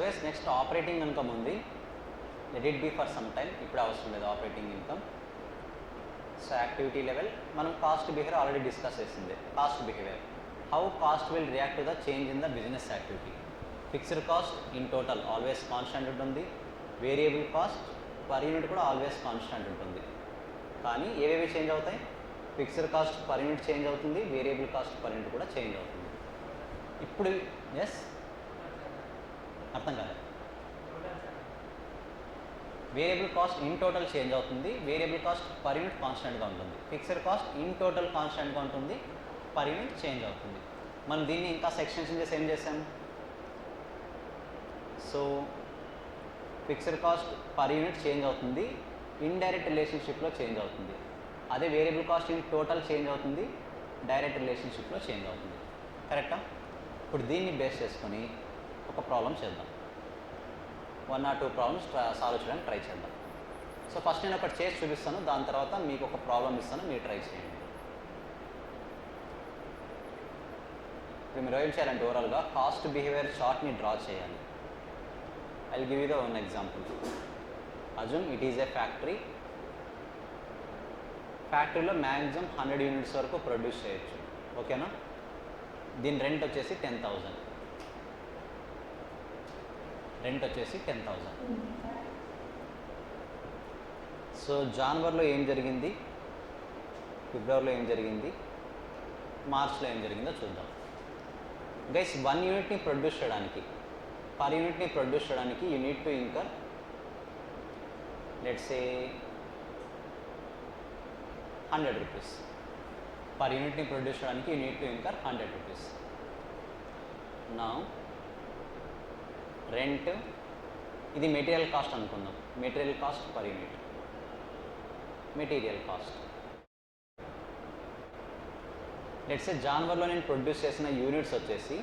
గైస్ నెక్స్ట్ ఆపరేటింగ్ ఇన్కమ్ ఉంది. Let it be for some time, ఇప్పుడు అవసరం లేదు operating income. So activity level మనం కాస్ట్ బిహేవియర్ ఆల్రెడీ డిస్కస్ చేసింది. Cost behaviour, how cost will react to the change in the business activity. Fixed cost in total always constant ఉంటుంది, వేరియబుల్ కాస్ట్ పర్ యూనిట్ కూడా ఆల్వేస్ కాన్స్టెంట్ ఉంటుంది. కానీ ఏవేవి చేంజ్ అవుతాయి? Fixed cost per unit change అవుతుంది, వేరియబుల్ కాస్ట్ పర్ యూనిట్ కూడా చేంజ్ అవుతుంది. ఇప్పుడు ఎస్ అర్థం కాలేదు. Variable cost in total change అవుతుంది, వేరియబుల్ కాస్ట్ పర్ యూనిట్ కాన్స్టెంట్గా ఉంటుంది. ఫిక్స్డ్ కాస్ట్ ఇన్ టోటల్ కాన్స్టెంట్గా ఉంటుంది, పర్ యూనిట్ చేంజ్ అవుతుంది. మనం దీన్ని ఇంకా సెక్షన్స్ చేసి ఏం చేసాం? So fixed cost per unit change అవుతుంది, ఇండైరెక్ట్ రిలేషన్షిప్లో చేంజ్ అవుతుంది. అదే variable cost in total change అవుతుంది, డైరెక్ట్ రిలేషన్షిప్లో చేంజ్ అవుతుంది. కరెక్టా? ఇప్పుడు దీన్ని బేస్ చేసుకొని ఒక ప్రాబ్లం చేద్దాం. 1 or 2 ప్రాబ్లమ్స్ సాల్వ్ చేయడానికి ట్రై చేద్దాం. సో ఫస్ట్ నేను ఒకటి చేసి చూపిస్తాను, దాని తర్వాత మీకు ఒక ప్రాబ్లం ఇస్తాను, మీరు ట్రై చేయండి. ఇప్పుడు మీరు ఏం చేయాలంటే ఓవరాల్గా కాస్ట్ బిహేవియర్ చార్ట్ని డ్రా చేయాలి. I will give you the one example. Assume it is A factory. ఫ్యాక్టరీలో మ్యాక్సిమం 100 యూనిట్స్ వరకు ప్రొడ్యూస్ చేయొచ్చు. ఓకేనా? దీని రెంట్ వచ్చేసి 10,000. రెంట్ వచ్చేసి 10,000. సో జనవరిలో ఏం జరిగింది, ఫిబ్రవరిలో ఏం జరిగింది, మార్చ్లో ఏం జరిగిందో చూద్దాం. గైస్ 1 యూనిట్ని ప్రొడ్యూస్ చేయడానికి, పర్ యూనిట్ని ప్రొడ్యూస్ చేయడానికి you need to incur let's say 100 rupees. Per యూనిట్ని ప్రొడ్యూస్ చేయడానికి you need to incur 100 rupees. నా రెంట్, ఇది మెటీరియల్ కాస్ట్ అనుకుందాం. Material cost per unit, material cost. Let's say జనవరిలో నేను ప్రొడ్యూస్ చేసిన యూనిట్స్ వచ్చేసి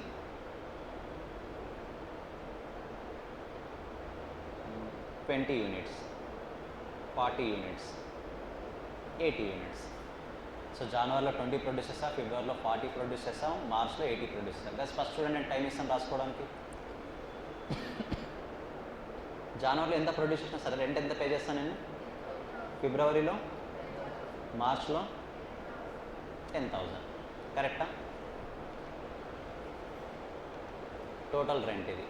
20 యూనిట్స్, 40 యూనిట్స్, 80 యూనిట్స్. సో జనవరిలో 20 ప్రొడ్యూస్ చేస్తాం, ఫిబ్రవరిలో 40 ప్రొడ్యూస్ చేస్తాం, మార్చ్లో 80 ప్రొడ్యూస్ చేస్తాం. గైస్ ఫస్ట్ చూడండి, నేను టైం ఇస్తాను రాసుకోవడానికి. జనవరిలో ఎంత ప్రొడ్యూస్ చేసినా సరే రెంట్ ఎంత పే చేస్తాను నేను? ఫిబ్రవరిలో, మార్చ్లో 10,000. కరెక్టా? టోటల్ రెంట్ ఇది.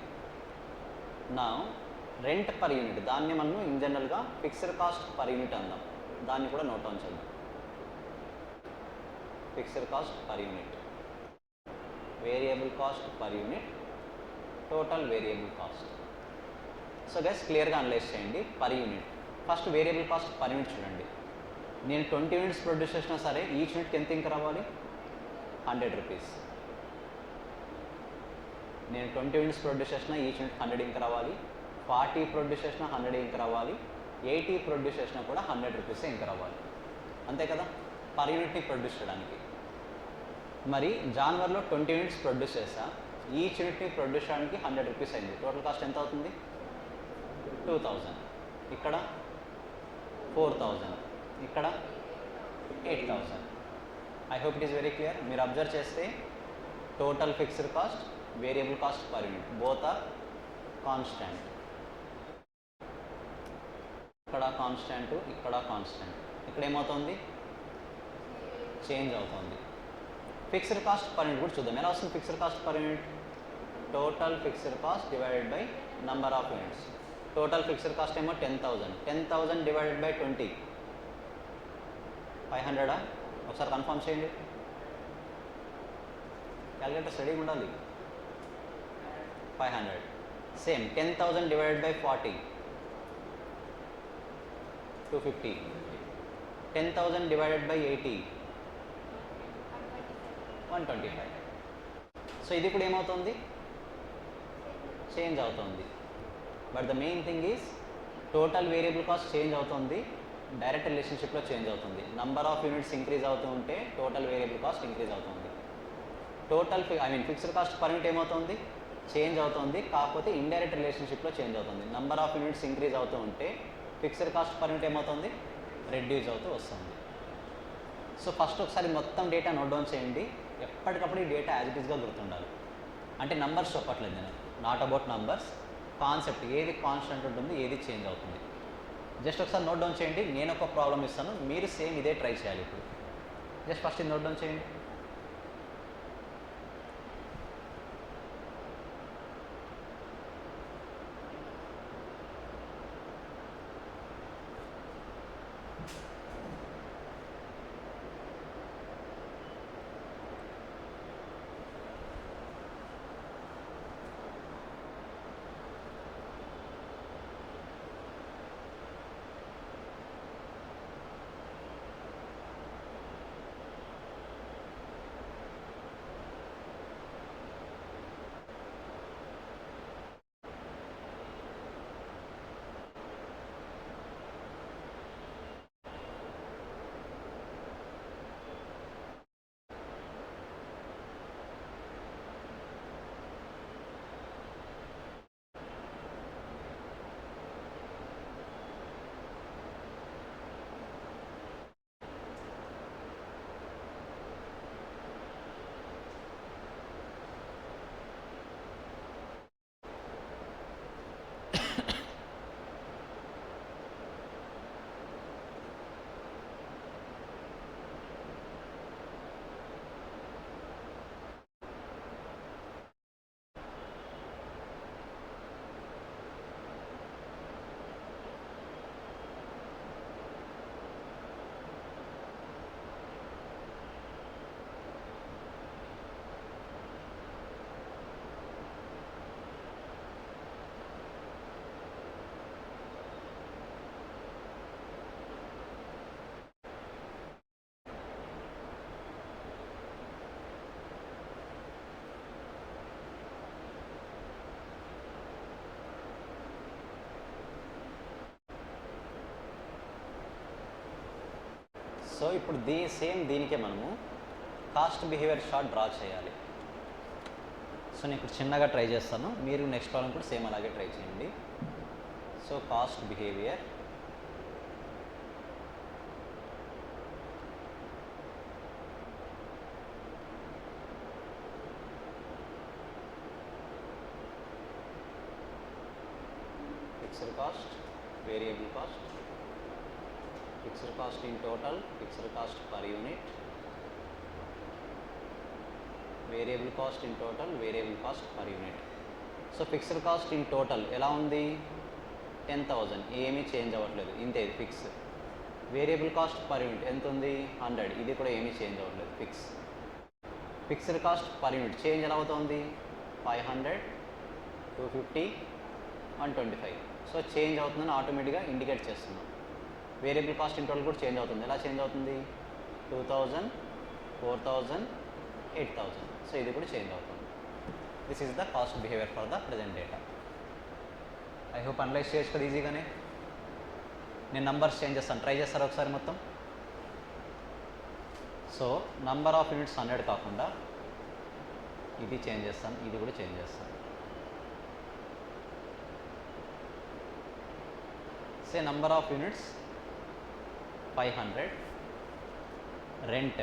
నా రెంట్ పర్ యూనిట్, దాన్ని మనం ఇన్ జనరల్గా ఫిక్స్డ్ కాస్ట్ పర్ యూనిట్ అందాం. దాన్ని కూడా నోట్ ఆన్ చేద్దాం. Fixed cost per unit, variable cost per unit, total variable cost. So guys క్లియర్గా అనలైజ్ చేయండి. Per unit, first variable cost per unit చూడండి. నేను 20 యూనిట్స్ ప్రొడ్యూస్ చేసినా సరే ఈచ్ యూనిట్కి ఎంత ఇంక రావాలి? 100 రూపీస్. నేను 20 యూనిట్స్ ప్రొడ్యూస్ చేసినా ఈచ్ యూనిట్ 100 ఇంక రావాలి. 40 ప్రొడ్యూస్ చేసినా 100 ఇంక రావాలి. 80 ప్రొడ్యూస్ చేసినా కూడా 100 రూపీసే ఇంక రావాలి. అంతే కదా పర్ యూనిట్ని ప్రొడ్యూస్ చేయడానికి. మరి జనవరిలో 20 యూనిట్స్ ప్రొడ్యూస్ చేసా, ఈచ్ యూనిట్ని ప్రొడ్యూస్ చేయడానికి 100 రూపీస్ అయింది. టోటల్ కాస్ట్ ఎంత అవుతుంది? 2,000. ఇక్కడ 4,000, ఇక్కడ 8,000. I hope it is very clear. మీరు అబ్జర్వ్ చేస్తే total fixed cost, variable cost per unit both are constant. ఇక్కడ కాన్స్టెంట్, ఇక్కడ కాన్స్టెంట్. ఇక్కడ ఏమవుతుంది? చేంజ్ అవుతుంది. ఫిక్స్డ్ కాస్ట్ పర్ యూనిట్ కూడా చూద్దాం. ఎలా వస్తుంది fixed cost per unit? Total fixed cost divided by number of units. Total fixed cost ఏమో 10,000. 10,000 డివైడెడ్ బై 20, 500. ఒకసారి కన్ఫర్మ్ చేయండి. క్యాలిక్యులేటర్ రెడీగా ఉండాలి. 500. Same 10,000 divided by 40, 250. 10,000 divided by 80, 125. So ఇది కూడా ఏమవుతుంది? చేంజ్ అవుతుంది. But the main thing is total variable cost change అవుతుంది, డైరెక్ట్ రిలేషన్షిప్లో చేంజ్ అవుతుంది. నంబర్ ఆఫ్ యూనిట్స్ ఇంక్రీజ్ అవుతూ ఉంటే టోటల్ వేరియబుల్ కాస్ట్ ఇంక్రీజ్ అవుతుంది. Total fixed cost per unit ఏమవుతుంది? చేంజ్ అవుతుంది, కాకపోతే ఇండైరెక్ట్ రిలేషన్షిప్లో చేంజ్ అవుతుంది. నంబర్ ఆఫ్ యూనిట్స్ ఇంక్రీజ్ అవుతూ ఉంటే ఫిక్స్డ్ కాస్ట్ పర్ యూనిట్ ఏమవుతుంది? రెడ్యూస్ అవుతూ వస్తుంది. సో ఫస్ట్ ఒకసారి మొత్తం డేటా నోట్ డౌన్ చేయండి. ఎప్పటికప్పుడు ఈ డేటా యాజ్ ఇట్ ఈస్గా గుర్తుండాలి. అంటే నంబర్స్ చెప్పట్లేదు నేను, నాట్ అబౌట్ నంబర్స్. కాన్సెప్ట్ ఏది కాన్స్టెంట్ ఉంటుంది, ఏది చేంజ్ అవుతుంది. జస్ట్ ఒకసారి నోట్ డౌన్ చేయండి. నేను ఒక ప్రాబ్లం ఇస్తాను, మీరు సేమ్ ఇదే ట్రై చేయాలి. ఇప్పుడు జస్ట్ ఫస్ట్ ఇది నోట్ డౌన్ చేయండి. సో ఇప్పుడు సేమ్ దీనికే మనము కాస్ట్ బిహేవియర్ షార్ట్ డ్రా చేయాలి. సో నేను ఇప్పుడు చిన్నగా ట్రై చేస్తాను, మీరు నెక్స్ట్ ప్రాబ్లం కూడా సేమ్ అలాగే ట్రై చేయండి. So cost behaviour fixed cost, variable cost, fixed cost in total, fixed cost per unit, variable cost in total, variable cost per unit. So fixed cost in total ఎలా ఉంది? 10,000, ఏమీ చేంజ్ అవ్వట్లేదు, ఇంతే fix. Variable cost per unit ఎంత ఉంది? 100, ఇది కూడా ఏమీ చేంజ్ అవ్వట్లేదు, fix. Fixed cost per unit change ఎలా అవుతుంది? 500, 250, 125. సో చేంజ్ అవుతుందని ఆటోమేటిక్గా ఇండికేట్ చేస్తున్నాం. వేరియబుల్ కాస్ట్ ఇన్ టోటల్ కూడా చేంజ్ అవుతుంది. ఎలా చేంజ్ అవుతుంది? 2000, 4000, 8000. సో ఇది కూడా చేంజ్ అవుతుంది. This is the cost behaviour for the present data. I hope analyse చేయొచ్చు కదా ఈజీగానే. నేను నంబర్స్ చేంజ్ చేస్తాను, ట్రై చేస్తారా ఒకసారి మొత్తం? సో నంబర్ ఆఫ్ యూనిట్స్ 100 కాకుండా ఇది చేంజ్ చేస్తాను, ఇది కూడా చేంజ్ చేస్తాను. Say number of units 500, rent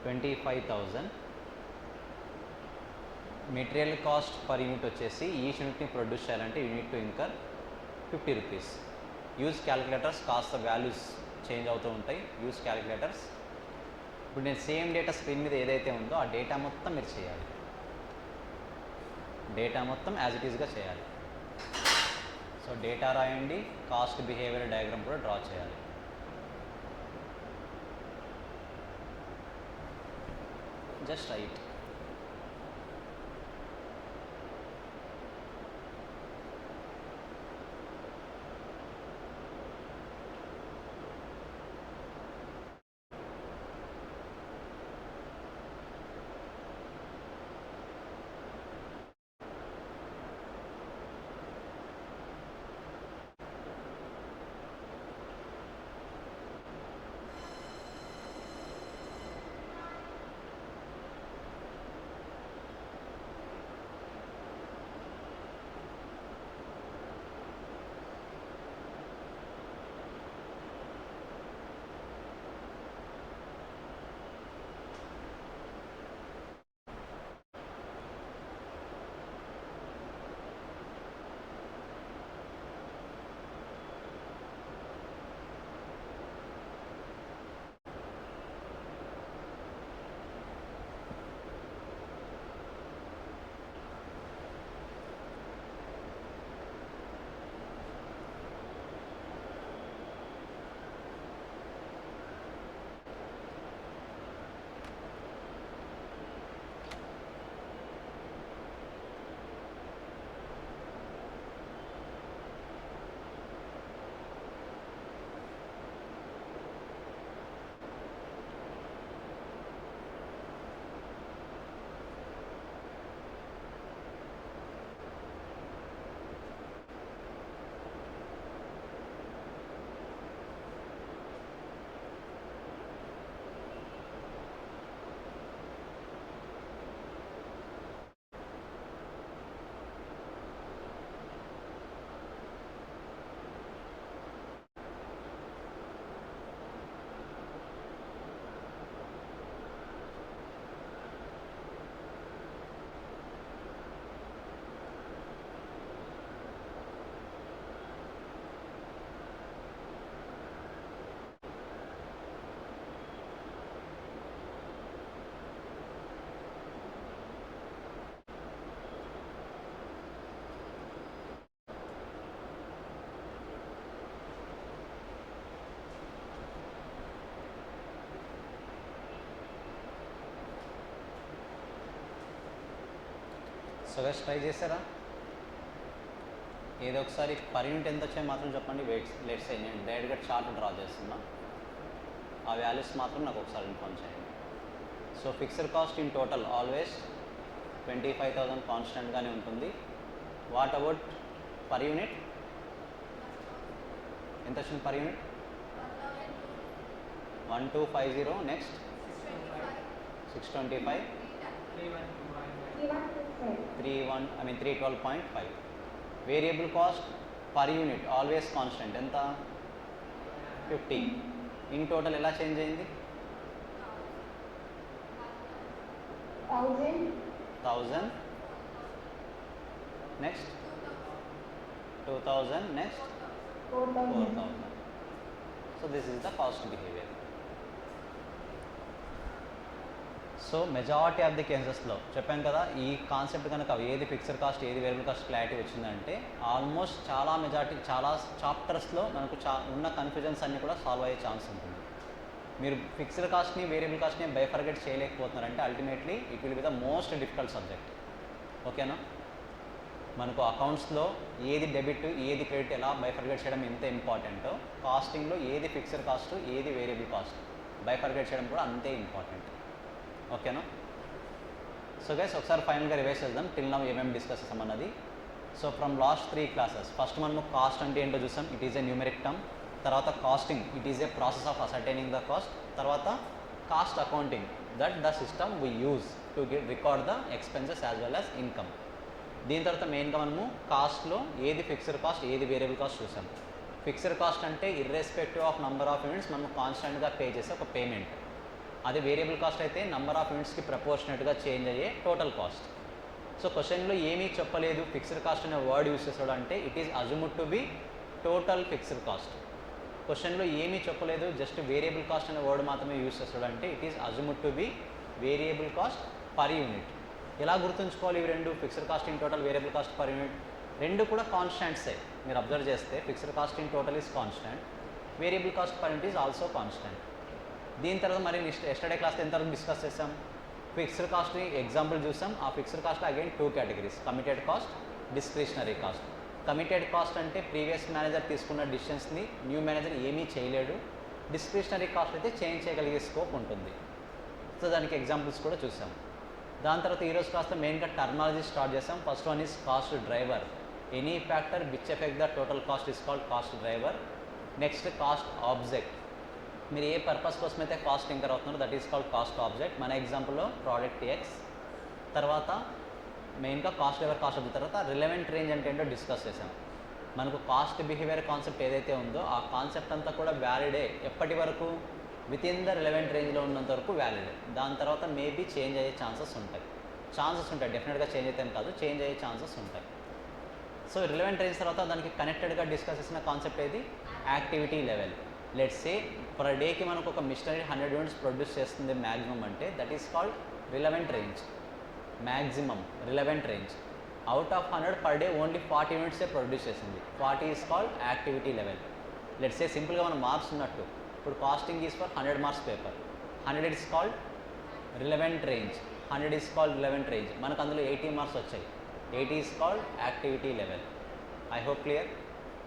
25,000, material cost per unit వచ్చేసి ఈ యూనిట్ని ప్రొడ్యూస్ చేయాలంటే unit to incur 50 rupees. Use calculators, కాస్త వాల్యూస్ చేంజ్ అవుతూ ఉంటాయి. Use calculators. ఇప్పుడు నేను సేమ్ డేటా స్క్రీన్ మీద ఏదైతే ఉందో ఆ డేటా మొత్తం మీరు చేయాలి. డేటా మొత్తం యాజ్ ఇట్ ఈస్గా చేయాలి. సో డేటా రాయండి, కాస్ట్ బిహేవియర్ డయాగ్రామ్ కూడా డ్రా చేయాలి. Just right. So guys try చేస్తారా? ఏదో ఒకసారి పర్ యూనిట్ ఎంత వచ్చాయో మాత్రం చెప్పండి. లెట్స్ సే నేను డైరెక్ట్గా చార్ట్ డ్రా చేస్తున్నా, ఆ వాల్యూస్ మాత్రం నాకు ఒకసారి ఇన్ఫార్మ్ చేయండి. So fixed cost in total always 25,000 కాన్స్టెంట్గానే ఉంటుంది. What about per unit? ఎంత వచ్చింది per unit? 1250. Next 625, 312.5. Variable cost per unit always constant ఎంత? 50. ఇన్ టోటల్ ఎలా చేంజ్ అయింది? 1000. Next 2000. Next 4000. So this is the cost behaviour. So majority of the కేసెస్లో చెప్పాను కదా, ఈ కాన్సెప్ట్ కనుక ఏది ఫిక్స్డ్ కాస్ట్ ఏది వేరియబుల్ కాస్ట్ క్లారిటీ వచ్చిందంటే ఆల్మోస్ట్ చాలా చాప్టర్స్లో మనకు ఉన్న కన్ఫ్యూజన్స్ అన్నీ కూడా సాల్వ్ అయ్యే ఛాన్స్ ఉంటుంది. మీరు ఫిక్స్డ్ కాస్ట్ని వేరియబుల్ కాస్ట్ని బైఫర్గెట్ చేయలేకపోతున్నారంటే ultimately it will be the most difficult subject. ఓకేనా? మనకు అకౌంట్స్లో ఏది డెబిట్ ఏది క్రెడిట్ ఎలా బైఫర్గెట్ చేయడం ఎంత ఇంపార్టెంటో, కాస్టింగ్లో ఏది ఫిక్స్డ్ కాస్ట్ ఏది వేరియబుల్ కాస్ట్ బైఫర్గెట్ చేయడం కూడా అంతే ఇంపార్టెంట్. ఓకేనా? సో గైస్ ఒకసారి ఫైనల్గా రివైజ్ చేద్దాం టిల్ నౌ ఏమేమి డిస్కస్ చేసామన్నది. So from last 3 classes first మనము కాస్ట్ అంటే ఏంటో చూసాం. It is a numeric term. తర్వాత costing, it is a process of ascertaining the cost. తర్వాత cost accounting, that the system we use to record the expenses as well as income. దీని తర్వాత మెయిన్గా మనము కాస్ట్లో ఏది ఫిక్స్డ్ కాస్ట్ ఏది వేరియబుల్ కాస్ట్ చూసాం. ఫిక్స్డ్ కాస్ట్ అంటే irrespective of number of units మనం కాన్స్టెంట్గా పే చేసే ఒక పేమెంట్. అదే వేరియబుల్ కాస్ట్ అయితే నంబర్ ఆఫ్ యూనిట్స్కి ప్రపోర్షనేట్గా చేంజ్ అయ్యే టోటల్ కాస్ట్. సో క్వశ్చన్లో ఏమీ చెప్పలేదు ఫిక్స్డ్ కాస్ట్ అనే వర్డ్ యూస్ చేసాడు అంటే it is assumed to be total fixed cost. క్వశ్చన్లో ఏమీ చెప్పలేదు జస్ట్ వేరియబుల్ కాస్ట్ అనే వర్డ్ మాత్రమే యూస్ చేస్తాడు అంటే it is assumed to be variable cost per unit. ఎలా గుర్తుంచుకోవాలి ఇవి రెండు? Fixed cost in total variable cost per unit రెండు కూడా కాన్స్టాంట్సే. మీరు అబ్జర్వ్ చేస్తే fixed cost in total is constant, variable cost per unit is also constant. దీని తర్వాత మరి ఎస్టర్డే క్లాస్లో ఎంతవరకు డిస్కస్ చేసాం? ఫిక్స్డ్ కాస్ట్ని ఎగ్జాంపుల్ చూసాం. ఆ ఫిక్స్డ్ కాస్ట్లో again 2 categories, committed cost, discretionary cost. Committed cost అంటే ప్రీవియస్ మేనేజర్ తీసుకున్న డిసిషన్స్ని న్యూ మేనేజర్ ఏమీ చేయలేడు. డిస్క్రిషనరీ కాస్ట్ అయితే చేంజ్ చేయగలిగే స్కోప్ ఉంటుంది. సో దానికి ఎగ్జాంపుల్స్ కూడా చూసాం. దాని తర్వాత ఈరోజు క్లాస్లో మెయిన్గా టర్మాలజీ స్టార్ట్ చేసాం. First one is cost driver. Any factor which effect the total cost is called cost driver. Next cost object, మీరు ఏ పర్పస్ కోసం అయితే కాస్ట్ ఇంకర్ అవుతున్నారో that is called cost object. మన ఎగ్జాంపుల్లో ప్రోడక్ట్ ఎక్స్. తర్వాత మెయిన్గా కాస్ట్ డ్రైవర్ కాస్ట్ ఆబ్జెక్ట్. తర్వాత రిలవెంట్ రేంజ్ అంటే ఏంటో డిస్కస్ చేసాం. మనకు కాస్ట్ బిహేవియర్ కాన్సెప్ట్ ఏదైతే ఉందో ఆ కాన్సెప్ట్ అంతా కూడా వ్యాలిడే. ఎప్పటి వరకు? విత్ ఇన్ ద రిలవెంట్ రేంజ్లో ఉన్నంత వరకు వ్యాలిడే. దాని తర్వాత మేబీ చేంజ్ అయ్యే ఛాన్సెస్ ఉంటాయి. డెఫినెట్గా చేంజ్ అయితే కాదు, చేంజ్ అయ్యే ఛాన్సెస్ ఉంటాయి. సో రిలవెంట్ రేంజ్ తర్వాత దానికి కనెక్టెడ్గా డిస్కస్ చేసిన కాన్సెప్ట్ ఏది? Activity level. Let's say per డేకి మనకు ఒక మిషనరీ 100 యూనిట్స్ ప్రొడ్యూస్ చేస్తుంది మ్యాక్సిమం అంటే that is called relevant range. Maximum relevant range. Out of 100 per day only 40 యూనిట్సే ప్రొడ్యూస్ చేసింది. 40 is called activity level. Let's say సింపుల్గా మనం మార్క్స్ ఉన్నట్టు ఇప్పుడు costing is for 100 marks paper. 100 is called relevant range. 100 is called relevant range. మనకు అందులో 80 మార్క్స్ వచ్చాయి. 80 is called activity level. I hope clear.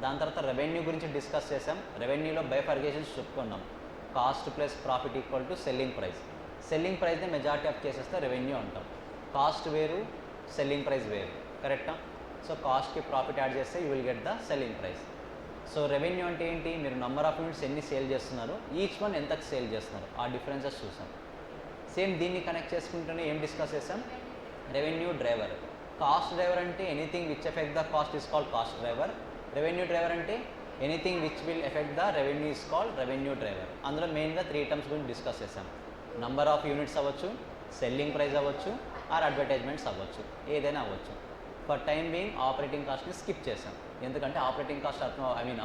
దాని తర్వాత రెవెన్యూ గురించి డిస్కస్ చేసాం. రెవెన్యూలో బైఫర్గేషన్స్ చెప్పుకున్నాం. Cost plus profit equal to selling price. Selling ప్రైస్ని మెజారిటీ ఆఫ్ కేసెస్లో రెవెన్యూ అంటాం. కాస్ట్ వేరు, సెల్లింగ్ ప్రైస్ వేరు. కరెక్టా? సో కాస్ట్కి ప్రాఫిట్ యాడ్ చేస్తే you will get the selling price. So revenue అంటే ఏంటి? మీరు నెంబర్ ఆఫ్ యూనిట్స్ ఎన్ని సేల్ చేస్తున్నారు, ఈచ్ వన్ ఎంతకు సేల్ చేస్తున్నారు, ఆ డిఫరెన్సెస్ చూసాం. సేమ్ దీన్ని కనెక్ట్ చేసుకుంటూనే ఏం డిస్కస్ చేసాం? Revenue driver. కాస్ట్ డ్రైవర్ అంటే anything which effect the cost is called cost driver. Revenue driver అంటే anything which will effect the revenue is called revenue driver. అందులో మెయిన్గా 3 టర్మ్స్ గురించి డిస్కస్ చేసాం. నంబర్ ఆఫ్ యూనిట్స్ అవ్వచ్చు, సెల్లింగ్ ప్రైస్ అవ్వచ్చు, ఆర్ అడ్వర్టైజ్మెంట్స్ అవ్వచ్చు, ఏదైనా అవ్వచ్చు. ఫర్ టైం బీయింగ్ ఆపరేటింగ్ కాస్ట్ని స్కిప్ చేసాం. ఎందుకంటే ఆపరేటింగ్ కాస్ట్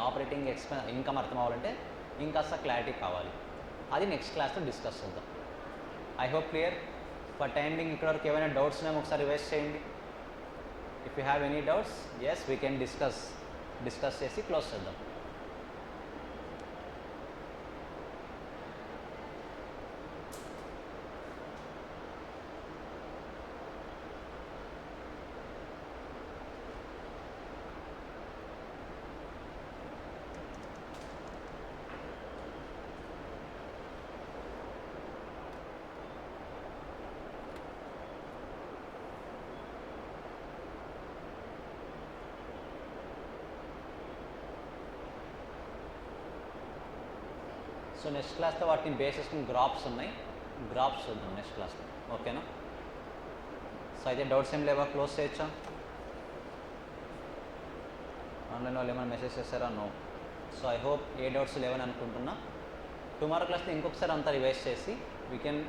ఆపరేటింగ్ ఇన్కమ్ అర్థం అవ్వాలంటే ఇంకాస్త క్లారిటీ కావాలి. అది నెక్స్ట్ క్లాస్లో డిస్కస్ చేద్దాం. I hope clear. For time being ఇక్కడవరకు ఏమైనా డౌట్స్ ఉన్నాయో ఒకసారి రివైజ్ చేయండి. If you have any doubts yes we can discuss చేసి క్లోజ్ చేద్దాం. సో నెక్స్ట్ క్లాస్లో వాటిని బేస్ చేసుకుని గ్రాఫ్స్ ఉన్నాయి, గ్రాఫ్స్ చూద్దాం నెక్స్ట్ క్లాస్లో. ఓకేనా? సో అయితే డౌట్స్ ఏం లేవా? క్లోజ్ చేయొచ్చా? ఆన్లైన్ వాళ్ళు ఏమైనా మెసేజ్ చేస్తారా? నో. సో ఐ హోప్ ఏ డౌట్స్ లేవని అనుకుంటున్నా. టుమారో క్లాస్లో ఇంకొకసారి అంతా రివైజ్ చేసి we can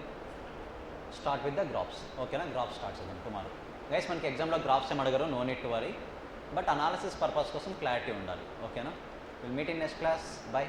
start with the graphs. ఓకేనా? గ్రాఫ్స్ స్టార్ట్ చేద్దాం టుమారో. గైస్ మనకి ఎగ్జామ్లో గ్రాఫ్స్ ఏం అడగరు, no need to worry, but analysis purpose కోసం క్లారిటీ ఉండాలి. ఓకేనా? Will meet in next class. By.